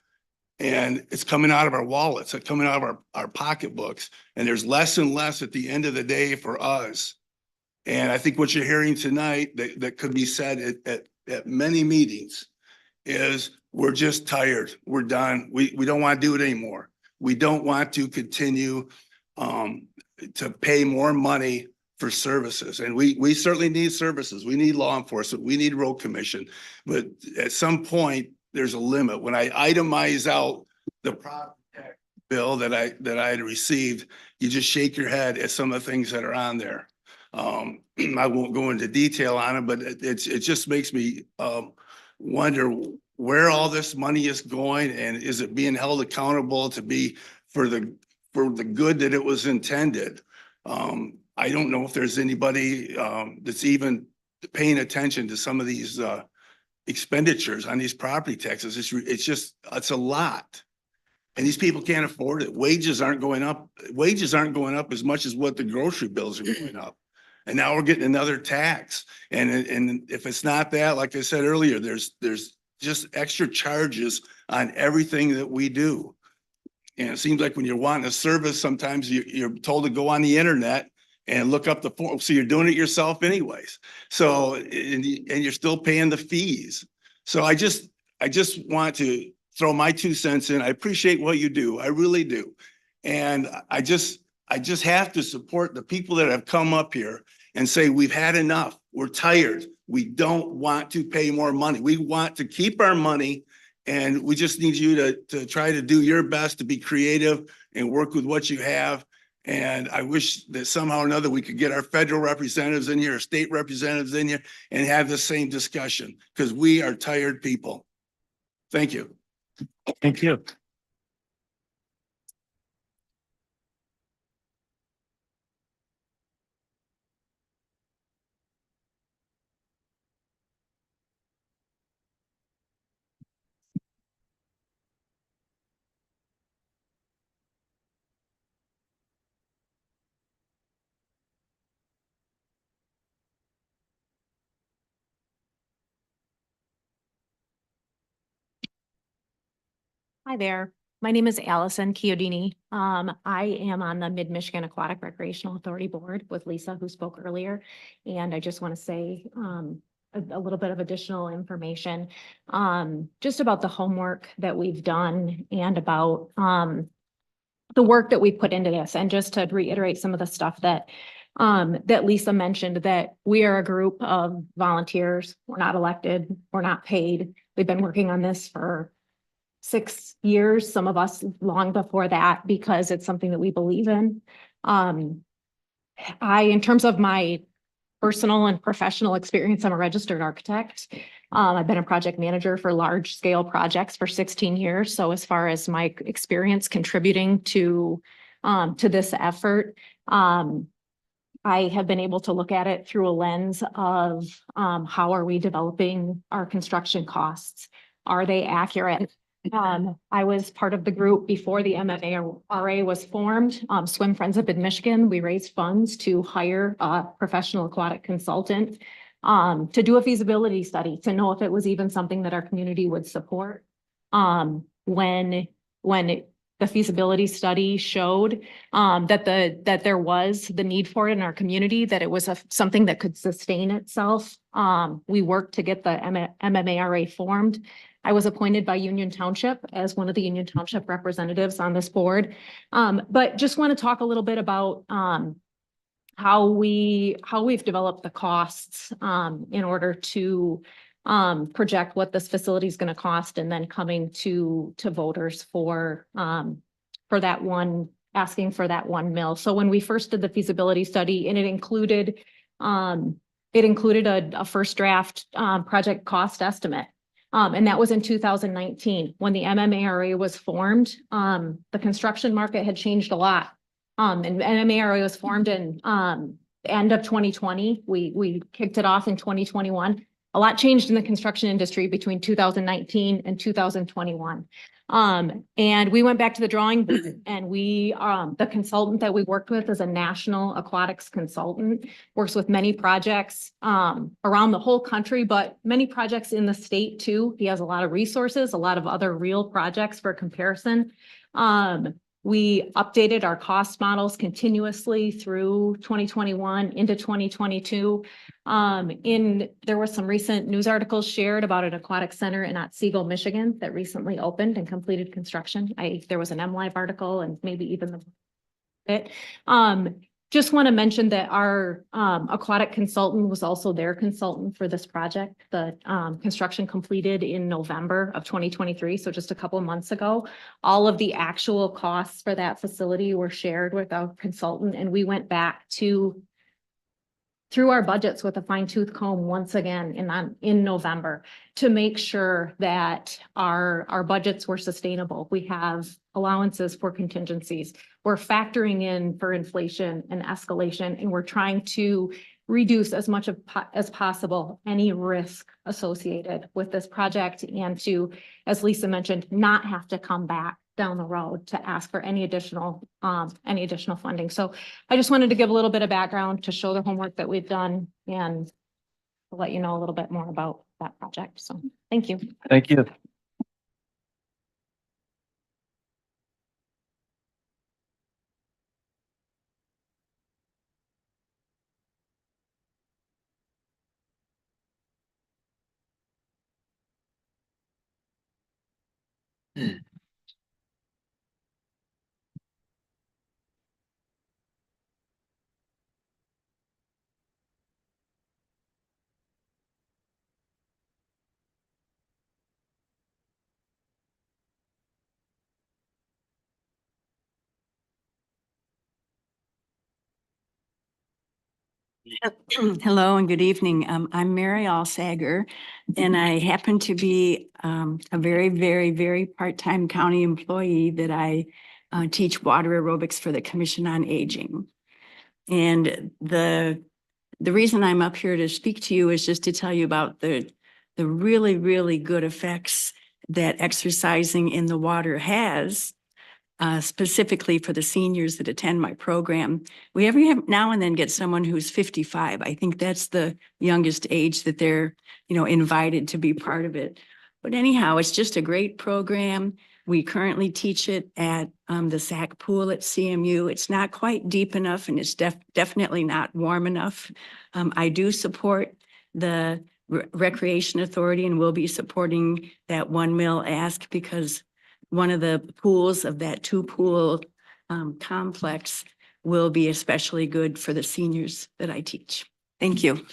S18: And it's coming out of our wallets, it's coming out of our pocketbooks, and there's less and less at the end of the day for us. And I think what you're hearing tonight that could be said at many meetings is we're just tired. We're done. We don't want to do it anymore. We don't want to continue to pay more money for services. And we certainly need services. We need law enforcement. We need road commission. But at some point, there's a limit. When I itemize out the property tax bill that I had received, you just shake your head at some of the things that are on there. I won't go into detail on it, but it just makes me wonder where all this money is going, and is it being held accountable to be for the good that it was intended. I don't know if there's anybody that's even paying attention to some of these expenditures on these property taxes. It's a lot. And these people can't afford it. Wages aren't going up. Wages aren't going up as much as what the grocery bills are going up. And now we're getting another tax. And if it's not that, like I said earlier, there's just extra charges on everything that we do. And it seems like when you're wanting a service, sometimes you're told to go on the internet and look up the form. So you're doing it yourself anyways. So, and you're still paying the fees. So I just want to throw my 2 cents in. I appreciate what you do. I really do. And I just have to support the people that have come up here and say, we've had enough. We're tired. We don't want to pay more money. We want to keep our money. And we just need you to try to do your best to be creative and work with what you have. And I wish that somehow or another we could get our federal representatives in here, our state representatives in here, and have the same discussion, because we are tired people. Thank you.
S4: Thank you.
S19: Hi there. My name is Allison Chiodini. I am on the Mid-Michigan Aquatic Recreational Authority Board with Lisa, who spoke earlier. And I just want to say a little bit of additional information just about the homework that we've done and about the work that we put into this. And just to reiterate some of the stuff that that Lisa mentioned, that we are a group of volunteers. We're not elected. We're not paid. We've been working on this for 6 years, some of us long before that, because it's something that we believe in. In terms of my personal and professional experience, I'm a registered architect. I've been a project manager for large scale projects for 16 years. So as far as my experience contributing to this effort, I have been able to look at it through a lens of how are we developing our construction costs? Are they accurate? I was part of the group before the MMARA was formed, Swim Friends of Mid-Michigan. We raised funds to hire a professional aquatic consultant to do a feasibility study, to know if it was even something that our community would support. When the feasibility study showed that there was the need for it in our community, that it was something that could sustain itself. We worked to get the MMARA formed. I was appointed by Union Township as one of the Union Township representatives on this board. But just want to talk a little bit about how we've developed the costs in order to project what this facility is going to cost, and then coming to voters for that one, asking for that 1 mil. So when we first did the feasibility study, and it included a first draft project cost estimate. And that was in 2019. When the MMARA was formed, the construction market had changed a lot. And MMARA was formed in end of 2020. We kicked it off in 2021. A lot changed in the construction industry between 2019 and 2021. And we went back to the drawing board and we, the consultant that we worked with is a national aquatics consultant, works with many projects, around the whole country, but many projects in the state too. He has a lot of resources, a lot of other real projects for comparison. We updated our cost models continuously through 2021 into 2022. There was some recent news articles shared about an aquatic center in Otsego, Michigan that recently opened and completed construction. There was an MLive article and maybe even it. Just want to mention that our aquatic consultant was also their consultant for this project. The construction completed in November of 2023, so just a couple of months ago. All of the actual costs for that facility were shared with our consultant, and we went back through our budgets with a fine tooth comb once again in November to make sure that our budgets were sustainable. We have allowances for contingencies. We're factoring in for inflation and escalation, and we're trying to reduce as much as possible any risk associated with this project and to, as Lisa mentioned, not have to come back down the road to ask for any additional funding. So I just wanted to give a little bit of background to show the homework that we've done and let you know a little bit more about that project. So thank you.
S4: Thank you.
S9: Hello and good evening. I'm Mary Alsager, and I happen to be a very, very, very part-time county employee that I teach water aerobics for the Commission on Aging. And the reason I'm up here to speak to you is just to tell you about the really, really good effects that exercising in the water has, specifically for the seniors that attend my program. We every now and then get someone who's 55. I think that's the youngest age that they're, invited to be part of it. But anyhow, it's just a great program. We currently teach it at the SAC pool at CMU. It's not quite deep enough and it's definitely not warm enough. I do support the Recreation Authority and will be supporting that 1 mil ask because one of the pools of that 2-pool complex will be especially good for the seniors that I teach. Thank you.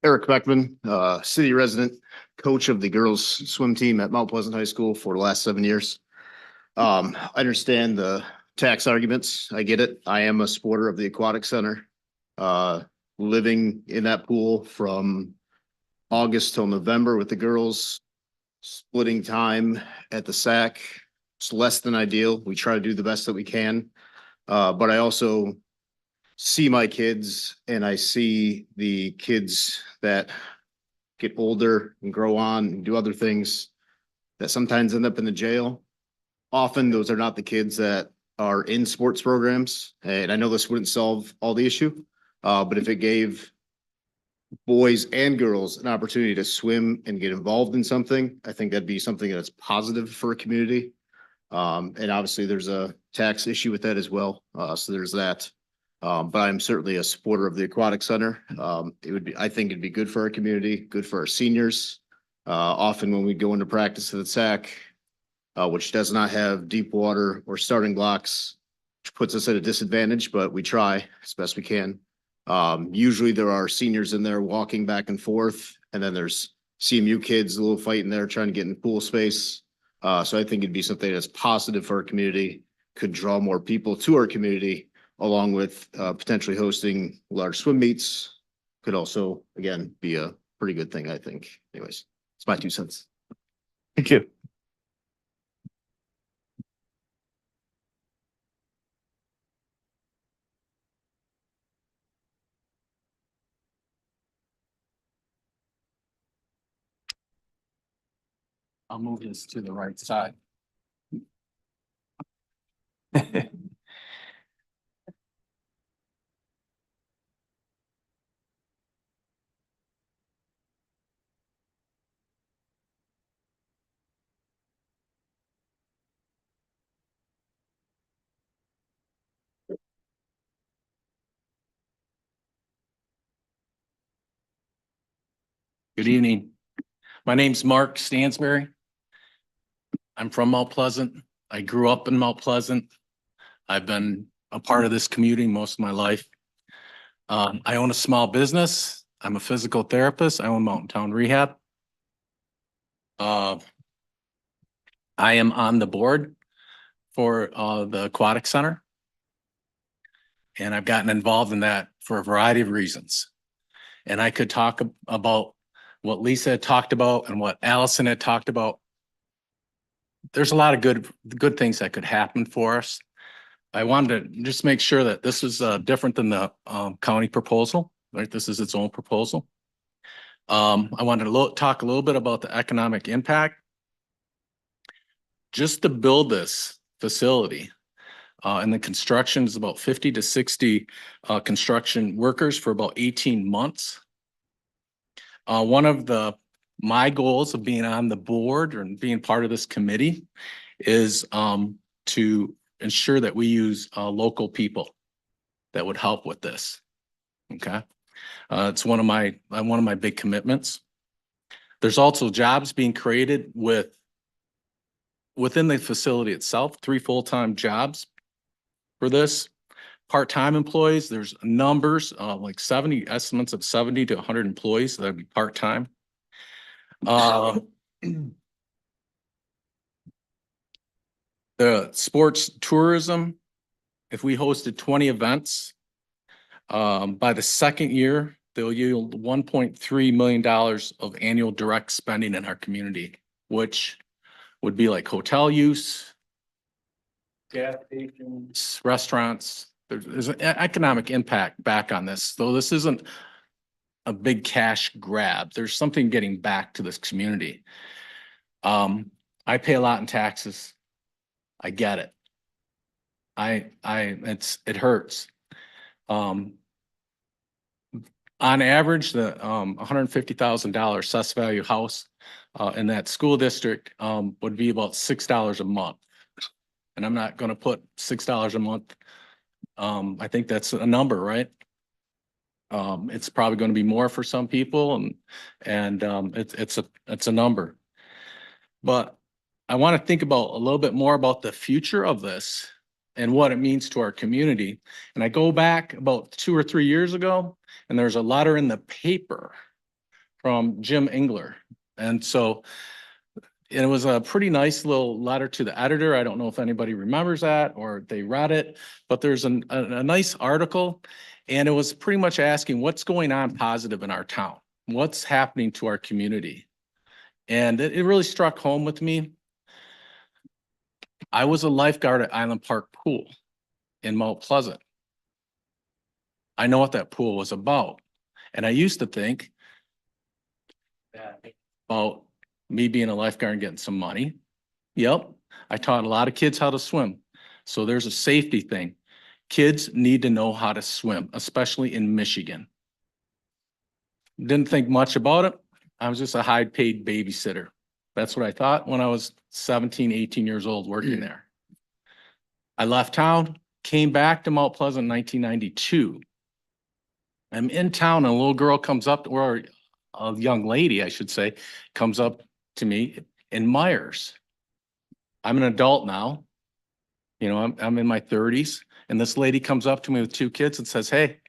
S10: Eric Beckman, city resident, coach of the girls swim team at Mount Pleasant High School for the last 7 years. I understand the tax arguments. I get it. I am a supporter of the aquatic center. Living in that pool from August till November with the girls, splitting time at the SAC. It's less than ideal. We try to do the best that we can. But I also see my kids and I see the kids that get older and grow on and do other things that sometimes end up in the jail. Often those are not the kids that are in sports programs. And I know this wouldn't solve all the issue, but if it gave boys and girls an opportunity to swim and get involved in something, I think that'd be something that's positive for a community. And obviously there's a tax issue with that as well. So there's that. But I'm certainly a supporter of the aquatic center. I think it'd be good for our community, good for our seniors. Often when we go into practice at the SAC, which does not have deep water or starting blocks, which puts us at a disadvantage, but we try as best we can. Usually there are seniors in there walking back and forth, and then there's CMU kids, a little fight in there trying to get in pool space.
S20: So I think it'd be something that's positive for our community, could draw more people to our community, along with potentially hosting large swim meets. Could also, again, be a pretty good thing, I think. Anyways, it's my 2 cents.
S4: Thank you.
S6: I'll move this to the right side. Good evening. My name's Mark Stansberry. I'm from Mount Pleasant. I grew up in Mount Pleasant. I've been a part of this community most of my life. I own a small business. I'm a physical therapist. I own Mountain Town Rehab. I am on the board for the Aquatic Center. And I've gotten involved in that for a variety of reasons. And I could talk about what Lisa had talked about and what Allison had talked about. There's a lot of good things that could happen for us. I wanted to just make sure that this is different than the county proposal, right? This is its own proposal. I wanted to talk a little bit about the economic impact. Just to build this facility, and the construction is about 50 to 60 construction workers for about 18 months. One of my goals of being on the board and being part of this committee is to ensure that we use local people that would help with this. Okay, it's one of my big commitments. There's also jobs being created within the facility itself, 3 full-time jobs for this. Part-time employees, there's numbers, like estimates of 70 to 100 employees that'd be part-time. The sports tourism, if we hosted 20 events, by the second year, they'll yield $1.3 million of annual direct spending in our community, which would be like hotel use, gas stations, restaurants. There's an economic impact back on this, though this isn't a big cash grab. There's something getting back to this community. I pay a lot in taxes. I get it. It hurts. On average, the $150,000 assessed value house in that school district would be about $6 a month. And I'm not going to put $6 a month. I think that's a number, right? It's probably going to be more for some people, and it's a number. But I want to think about a little bit more about the future of this and what it means to our community. And I go back about 2 or 3 years ago, and there's a letter in the paper from Jim Engler. And so it was a pretty nice little letter to the editor. I don't know if anybody remembers that or they read it, but there's a nice article, and it was pretty much asking what's going on positive in our town, what's happening to our community. And it really struck home with me. I was a lifeguard at Island Park Pool in Mount Pleasant. I know what that pool was about. And I used to think about me being a lifeguard and getting some money. Yep, I taught a lot of kids how to swim. So there's a safety thing. Kids need to know how to swim, especially in Michigan. Didn't think much about it. I was just a high-paid babysitter. That's what I thought when I was 17, 18 years old working there. I left town, came back to Mount Pleasant in 1992. I'm in town and a little girl comes up, or a young lady, I should say, comes up to me in Myers. I'm an adult now. You know, I'm in my 30s. And this lady comes up to me with 2 kids and says, "Hey,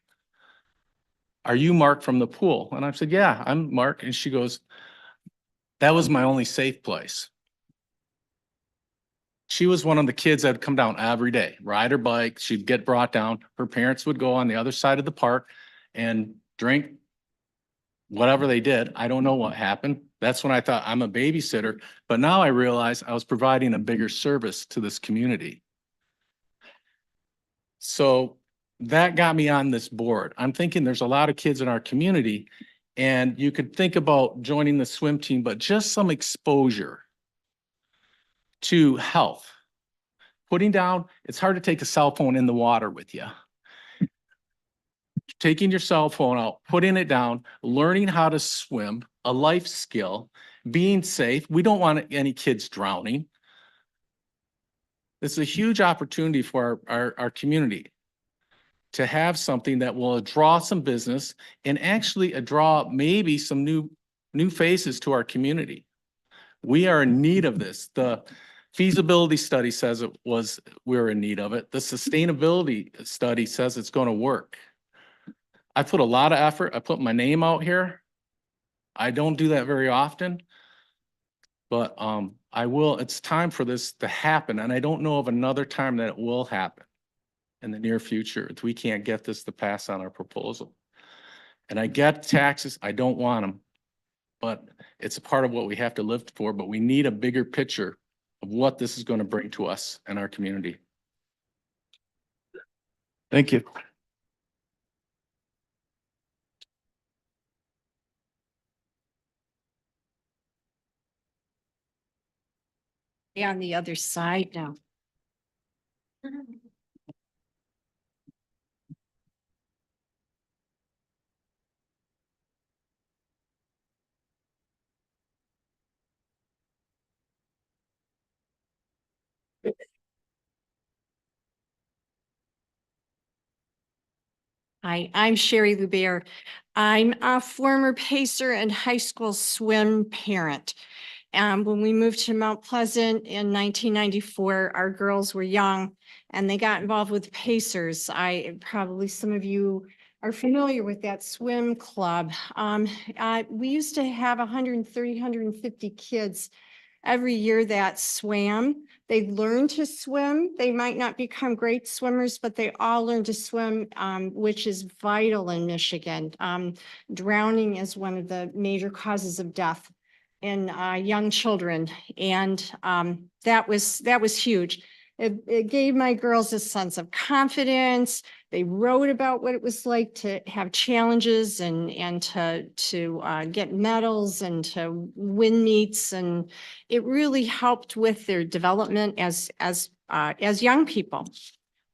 S6: are you Mark from the pool?" And I said, "Yeah, I'm Mark." And she goes, "That was my only safe place."
S21: She was one of the kids that would come down every day, ride her bike. She'd get brought down. Her parents would go on the other side of the park and drink whatever they did. I don't know what happened. That's when I thought I'm a babysitter. But now I realize I was providing a bigger service to this community. So that got me on this board. I'm thinking there's a lot of kids in our community, and you could think about joining the swim team, but just some exposure to health. Putting down, it's hard to take a cell phone in the water with you. Taking your cell phone out, putting it down, learning how to swim, a life skill, being safe. We don't want any kids drowning. This is a huge opportunity for our community to have something that will draw some business and actually draw maybe some new faces to our community. We are in need of this. The feasibility study says we're in need of it. The sustainability study says it's going to work. I put a lot of effort. I put my name out here. I don't do that very often, but I will. It's time for this to happen, and I don't know of another time that it will happen in the near future if we can't get this to pass on our proposal. And I get taxes. I don't want them, but it's a part of what we have to live for. But we need a bigger picture of what this is going to bring to us and our community.
S4: Thank you.
S12: On the other side now. Hi, I'm Sherry Lubier. I'm a former pacer and high school swim parent. When we moved to Mount Pleasant in 1994, our girls were young and they got involved with pacers. Probably some of you are familiar with that swim club. We used to have 130, 150 kids every year that swam. They learn to swim. They might not become great swimmers, but they all learn to swim, which is vital in Michigan. Drowning is one of the major causes of death in young children. And that was huge. It gave my girls a sense of confidence. They wrote about what it was like to have challenges and to get medals and to win meets. And it really helped with their development as young people.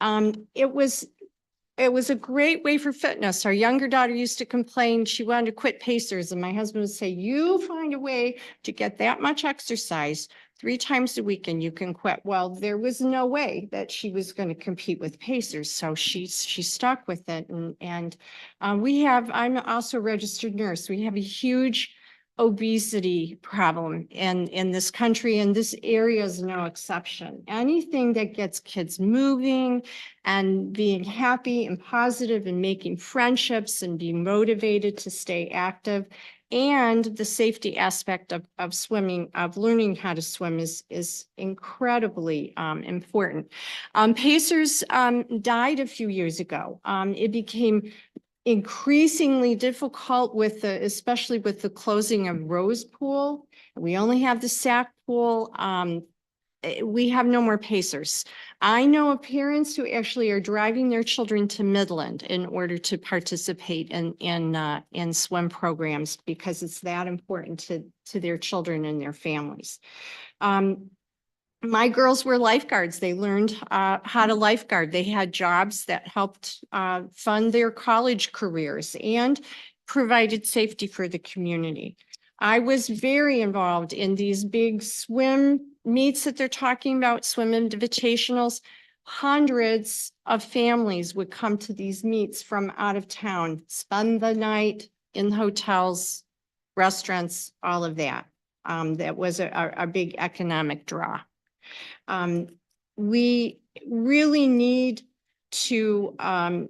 S12: It was a great way for fitness. Our younger daughter used to complain she wanted to quit pacers, and my husband would say, you find a way to get that much exercise 3 times a week and you can quit. Well, there was no way that she was going to compete with pacers, so she stuck with it. And I'm also a registered nurse. We have a huge obesity problem in this country, and this area is no exception. Anything that gets kids moving and being happy and positive and making friendships and being motivated to stay active, and the safety aspect of swimming, of learning how to swim is incredibly important. Pacers died a few years ago. It became increasingly difficult especially with the closing of Rose Pool. We only have the Sac Pool. We have no more pacers. I know of parents who actually are driving their children to Midland in order to participate in swim programs because it's that important to their children and their families. My girls were lifeguards. They learned how to lifeguard. They had jobs that helped fund their college careers and provided safety for the community. I was very involved in these big swim meets that they're talking about, swim invitationals. Hundreds of families would come to these meets from out of town, spend the night in hotels, restaurants, all of that. That was a big economic draw. We really need to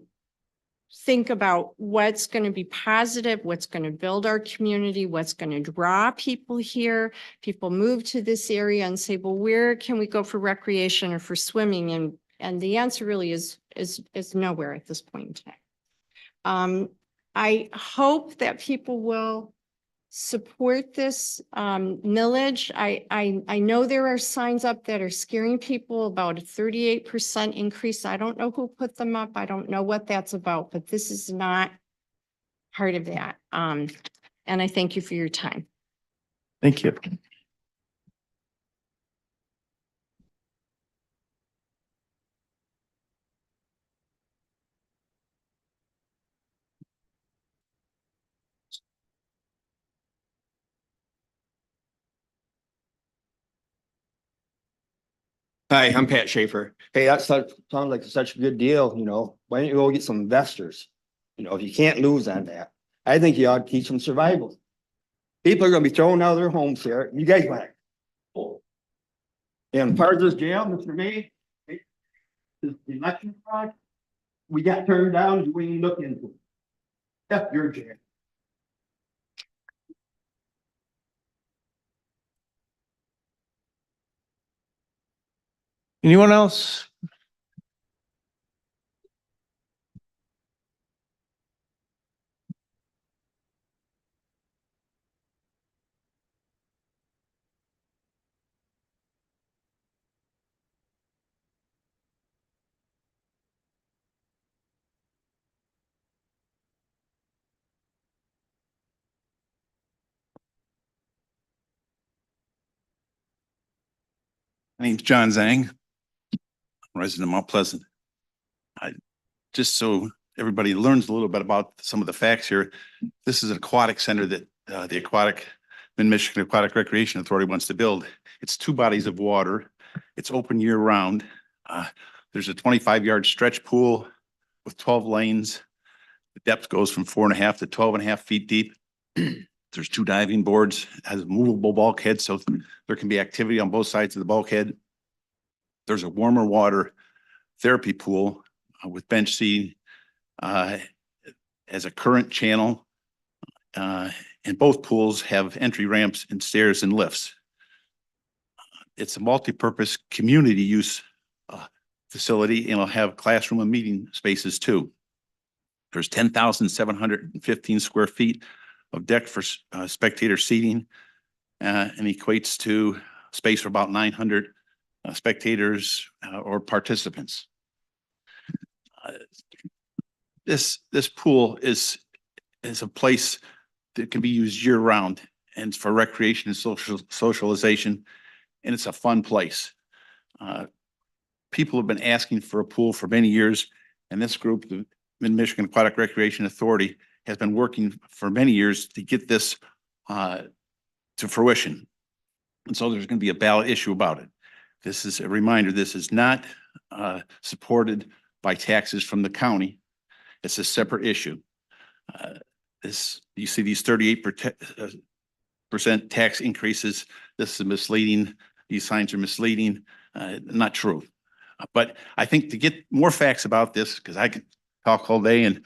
S3: think about what's going to be positive, what's going to build our community, what's going to draw people here. People move to this area and say, well, where can we go for recreation or for swimming? And the answer really is nowhere at this point in time. I hope that people will support this millage. I know there are signs up that are scaring people about a 38% increase. I don't know who put them up. I don't know what that's about, but this is not part of that. And I thank you for your time.
S4: Thank you.
S22: Hi, I'm Pat Schaefer. Hey, sounds like such a good deal, you know. Why don't you go get some investors? You know, if you can't lose on that, I think you ought to teach them survival. People are gonna be thrown out of their homes here. You guys want it. And part of this jail, Mr. May, this election fraud, we got turned down, we ain't looking into it. F your jail.
S4: Anyone else?
S18: My name's John Zhang, resident of Mount Pleasant. Just so everybody learns a little bit about some of the facts here, this is an aquatic center that the Mid-Michigan Aquatic Recreation Authority wants to build. It's 2 bodies of water. It's open year round. There's a 25-yard stretch pool with 12 lanes. The depth goes from 4.5 to 12.5 feet deep. There's 2 diving boards, has movable bulkheads, so there can be activity on both sides of the bulkhead. There's a warmer water therapy pool with bench seating as a current channel. And both pools have entry ramps and stairs and lifts. It's a multi-purpose community use facility, and it'll have classroom and meeting spaces too. There's 10,715 square feet of deck for spectator seating, and equates to space for about 900 spectators or participants. This pool is a place that can be used year round and for recreation and socialization, and it's a fun place. People have been asking for a pool for many years, and this group, the Mid-Michigan Aquatic Recreation Authority, has been working for many years to get this to fruition. And so there's going to be a ballot issue about it. This is a reminder, this is not supported by taxes from the county. It's a separate issue. You see these 38% tax increases. This is misleading. These signs are misleading, not true. But I think to get more facts about this, because I could talk all day and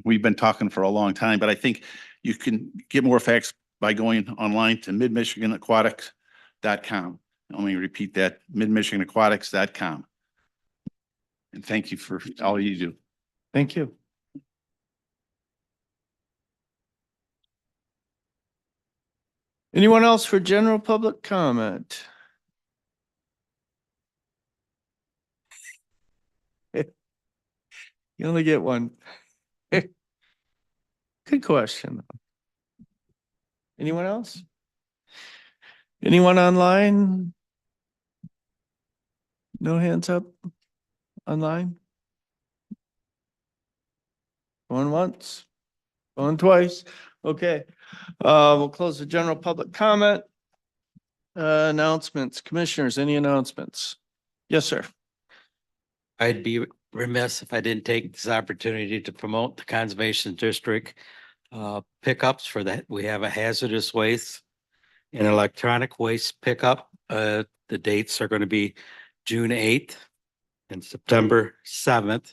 S18: we've been talking for a long time, but I think you can get more facts by going online to midmichiganaquatics.com. Let me repeat that, midmichiganaquatics.com. And thank you for all you do.
S4: Thank you. Anyone else for general public comment? You only get one. Good question. Anyone else? Anyone online? No hands up online? Going once, going twice. Okay. We'll close the general public comment. Announcements, commissioners, any announcements? Yes, sir.
S6: I'd be remiss if I didn't take this opportunity to promote the Conservation District pickups for that. We have a hazardous waste and electronic waste pickup. The dates are going to be June 8th and September 7th.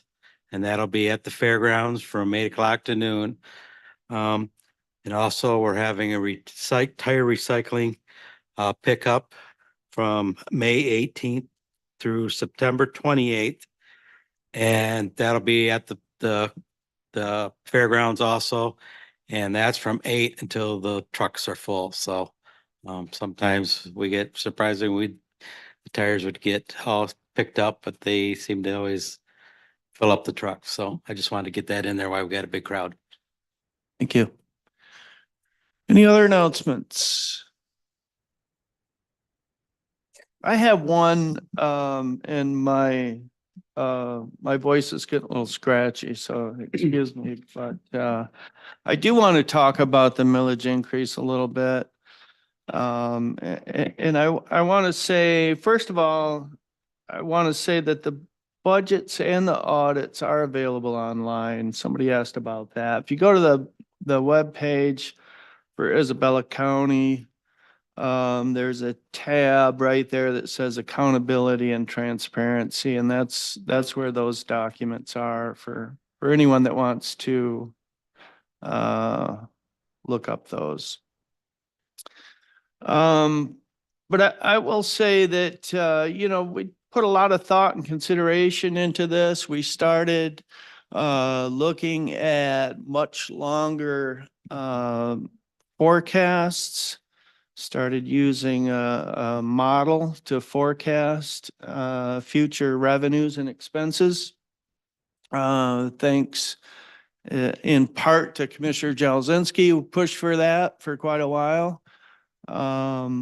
S6: and that'll be at the fairgrounds from 8 o'clock to noon. And also we're having a tire recycling pickup from May 18th through September 28th. And that'll be at the fairgrounds also. And that's from 8 until the trucks are full. So sometimes we get surprising, the tires would get all picked up, but they seem to always fill up the truck. So I just wanted to get that in there while we got a big crowd.
S4: Thank you. Any other announcements? I have one, and my voice is getting a little scratchy, so excuse me, but I do want to talk about the millage increase a little bit. And I want to say, first of all, I want to say that the budgets and the audits are available online. Somebody asked about that. If you go to the webpage for Isabella County, there's a tab right there that says accountability and transparency, and that's where those documents are for anyone that wants to look up those. But I will say that we put a lot of thought and consideration into this. We started looking at much longer forecasts. Started using a model to forecast future revenues and expenses. Thanks in part to Commissioner Jalzinski, who pushed for that for quite a while. But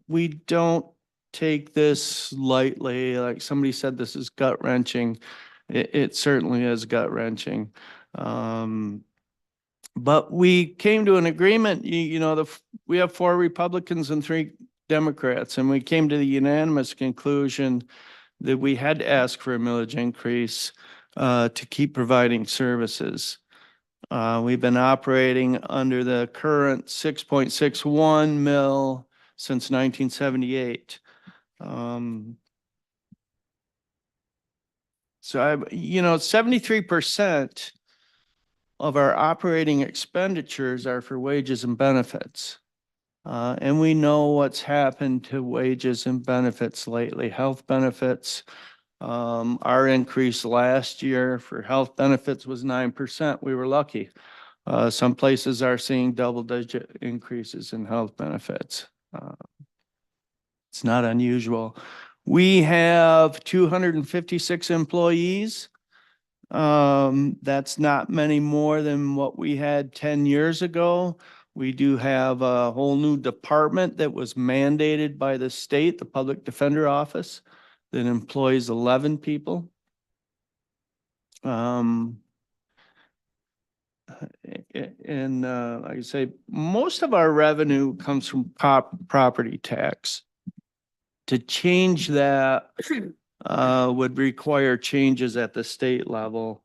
S4: we don't take this lightly. Like somebody said, this is gut wrenching. It certainly is gut wrenching. But we came to an agreement, we have 4 Republicans and 3 Democrats, and we came to the unanimous conclusion that we had to ask for a millage increase to keep providing services. We've been operating under the current 6.61 mil since 1978. So 73% of our operating expenditures are for wages and benefits. And we know what's happened to wages and benefits lately. Health benefits, our increase last year for health benefits was 9%. We were lucky. Some places are seeing double-digit increases in health benefits. It's not unusual. We have 256 employees. That's not many more than what we had 10 years ago. We do have a whole new department that was mandated by the state, the Public Defender Office, that employs 11 people. And like I say, most of our revenue comes from property tax. To change that would require changes at the state level.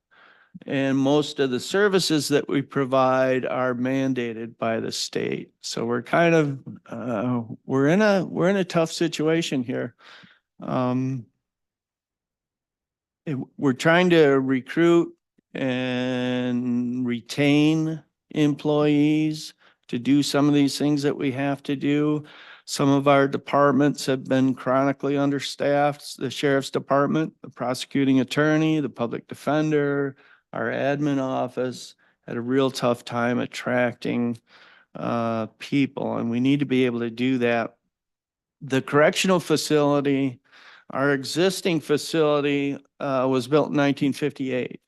S4: And most of the services that we provide are mandated by the state. So we're kind of, we're in a tough situation here. We're trying to recruit and retain employees to do some of these things that we have to do. Some of our departments have been chronically understaffed. The sheriff's department, the prosecuting attorney, the public defender, our admin office had a real tough time attracting people, and we need to be able to do that. The correctional facility, our existing facility was built in 1958.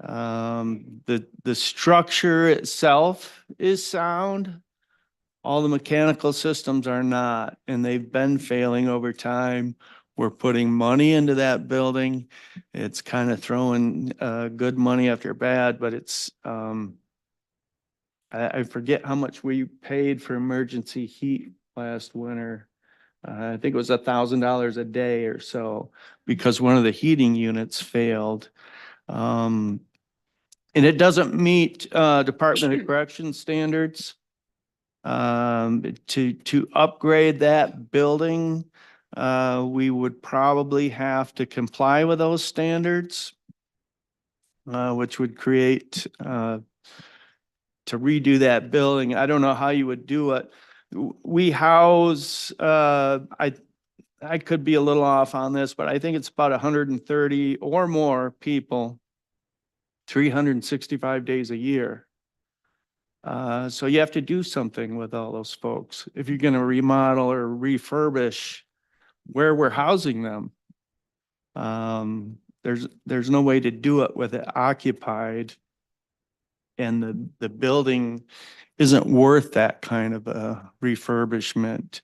S4: The structure itself is sound. All the mechanical systems are not, and they've been failing over time. We're putting money into that building. It's kind of throwing good money after bad, but it's, I forget how much we paid for emergency heat last winter. I think it was $1,000 a day or so because one of the heating units failed. And it doesn't meet Department of Corrections standards. To upgrade that building, we would probably have to comply with those standards, which would create, to redo that building. I don't know how you would do it. We house, I could be a little off on this, but I think it's about 130 or more people, 365 days a year. So you have to do something with all those folks. If you're going to remodel or refurbish where we're housing them, there's no way to do it with it occupied, and the building isn't worth that kind of a refurbishment.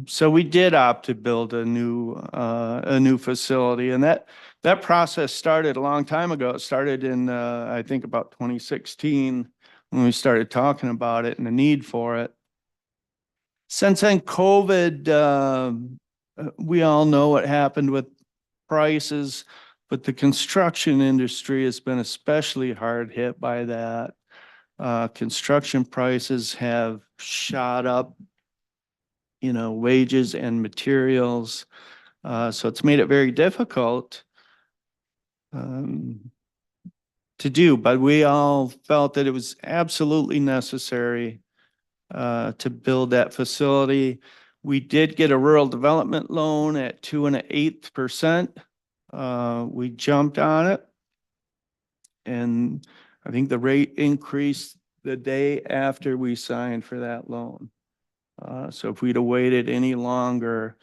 S4: So we did opt to build a new facility, and that process started a long time ago. It started in I think about 2016 when we started talking about it and the need for it. Since then, COVID, we all know what happened with prices, but the construction industry has been especially hard hit by that. Construction prices have shot up, wages and materials. So it's made it very difficult to do, but we all felt that it was absolutely necessary to build that facility. We did get a rural development loan at 2.125%. We jumped on it, and I think the rate increased the day after we signed for that loan. So if we'd have waited any longer,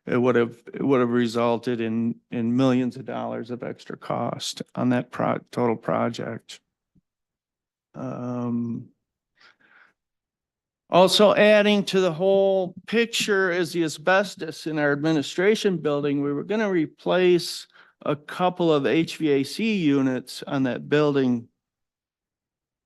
S4: it would have resulted in millions of dollars of extra cost on that total project. Also adding to the whole picture is the asbestos in our administration building. We were going to replace a couple of HVAC units on that building.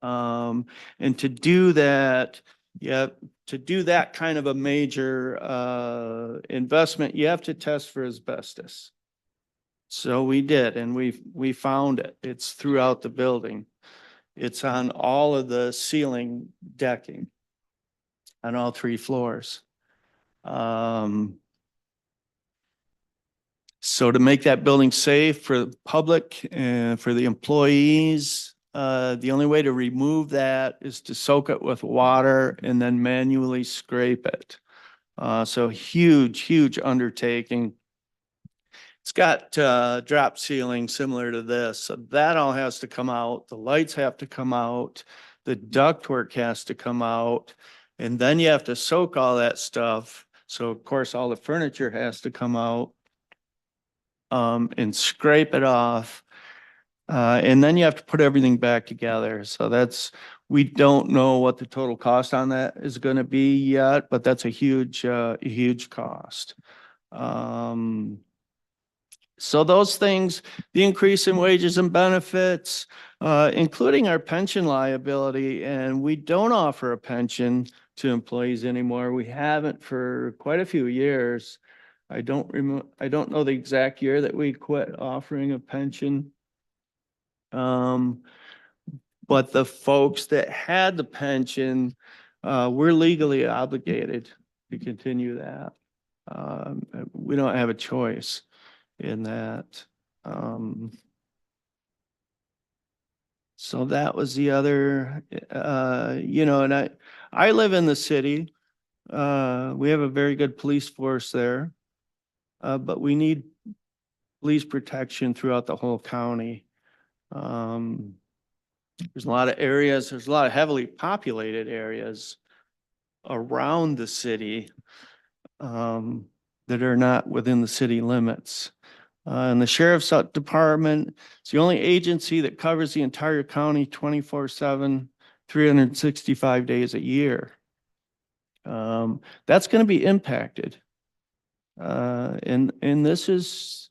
S4: And to do that, to do that kind of a major investment, you have to test for asbestos. So we did, and we found it. It's throughout the building. It's on all of the ceiling decking on all 3 floors. So to make that building safe for the public and for the employees, the only way to remove that is to soak it with water and then manually scrape it. So huge undertaking. It's got drop ceiling similar to this. So that all has to come out. The lights have to come out. The ductwork has to come out. And then you have to soak all that stuff. So of course, all the furniture has to come out and scrape it off. And then you have to put everything back together. So we don't know what the total cost on that is going to be yet, but that's a huge cost. So those things, the increase in wages and benefits, including our pension liability, and we don't offer a pension to employees anymore. We haven't for quite a few years. I don't know the exact year that we quit offering a pension. But the folks that had the pension, we're legally obligated to continue that. We don't have a choice in that. So that was the other, and I live in the city. We have a very good police force there, but we need police protection throughout the whole county. There's a lot of areas, there's a lot of heavily populated areas around the city that are not within the city limits. And the sheriff's department, it's the only agency that covers the entire county 24/7, 365 days a year. That's going to be impacted. And this is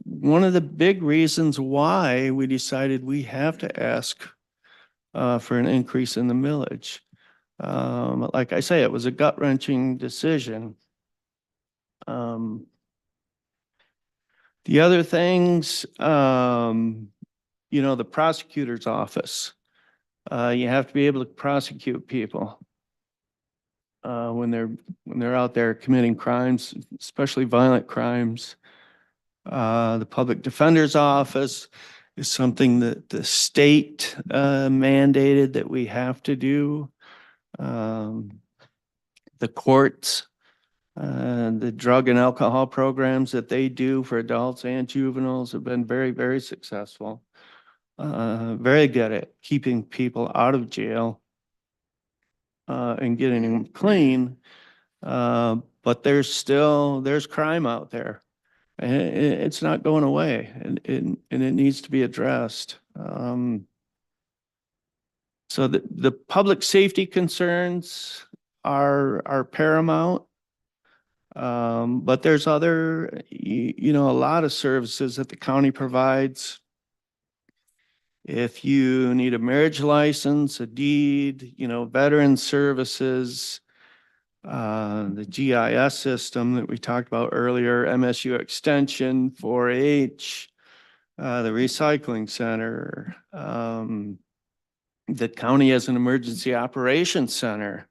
S4: one of the big reasons why we decided we have to ask for an increase in the millage. Like I say, it was a gut-wrenching decision. The other things, the prosecutor's office. You have to be able to prosecute people. when they're out there committing crimes, especially violent crimes. The public defender's office is something that the state mandated that we have to do. The courts, the drug and alcohol programs that they do for adults and juveniles have been very, very successful. Very good at keeping people out of jail and getting them clean. But there's crime out there. And it's not going away, and it needs to be addressed. So the public safety concerns are paramount. But there's other, a lot of services that the county provides. If you need a marriage license, a deed, veteran services, the GIS system that we talked about earlier, MSU Extension, 4-H, the recycling center, the county has an emergency operations center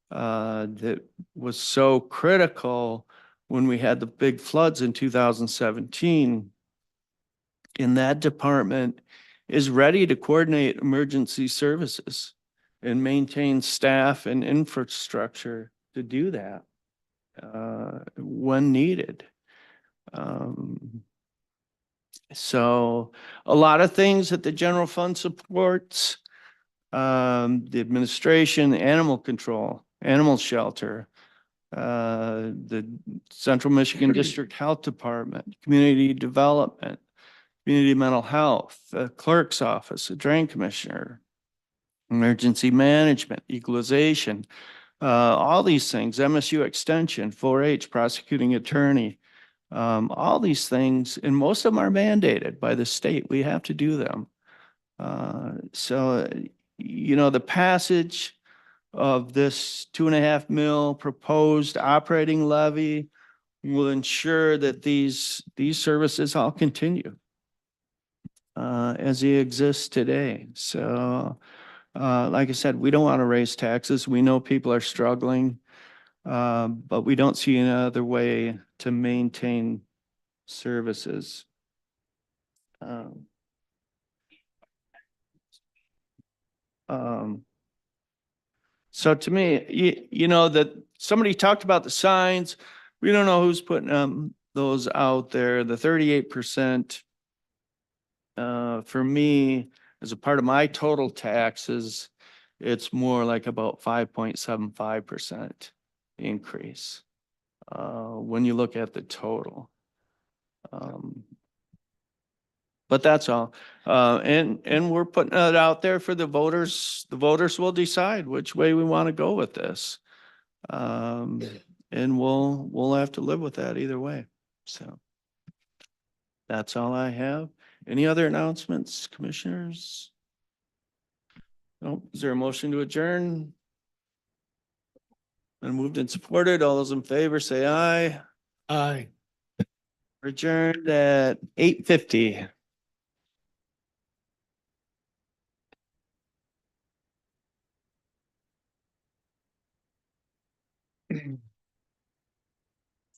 S4: that was so critical when we had the big floods in 2017. And that department is ready to coordinate emergency services and maintain staff and infrastructure to do that when needed. So a lot of things that the general fund supports, the administration, animal control, animal shelter, the Central Michigan District Health Department, community development, community mental health, the clerk's office, the drain commissioner, emergency management, equalization, all these things, MSU Extension, 4-H, prosecuting attorney, all these things, and most of them are mandated by the state. We have to do them. So, the passage of this 2.5 mil proposed operating levy will ensure that these services all continue as they exist today. So, like I said, we don't want to raise taxes. We know people are struggling, but we don't see another way to maintain services. So to me, that somebody talked about the signs. We don't know who's putting those out there. The 38%, for me, as a part of my total taxes, it's more like about 5.75% increase when you look at the total. But that's all. And we're putting it out there for the voters. The voters will decide which way we want to go with this. And we'll have to live with that either way. So that's all I have. Any other announcements, commissioners? No, is there a motion to adjourn? And moved and supported. All those in favor say aye.
S7: Aye.
S4: Adjourned at 8:50.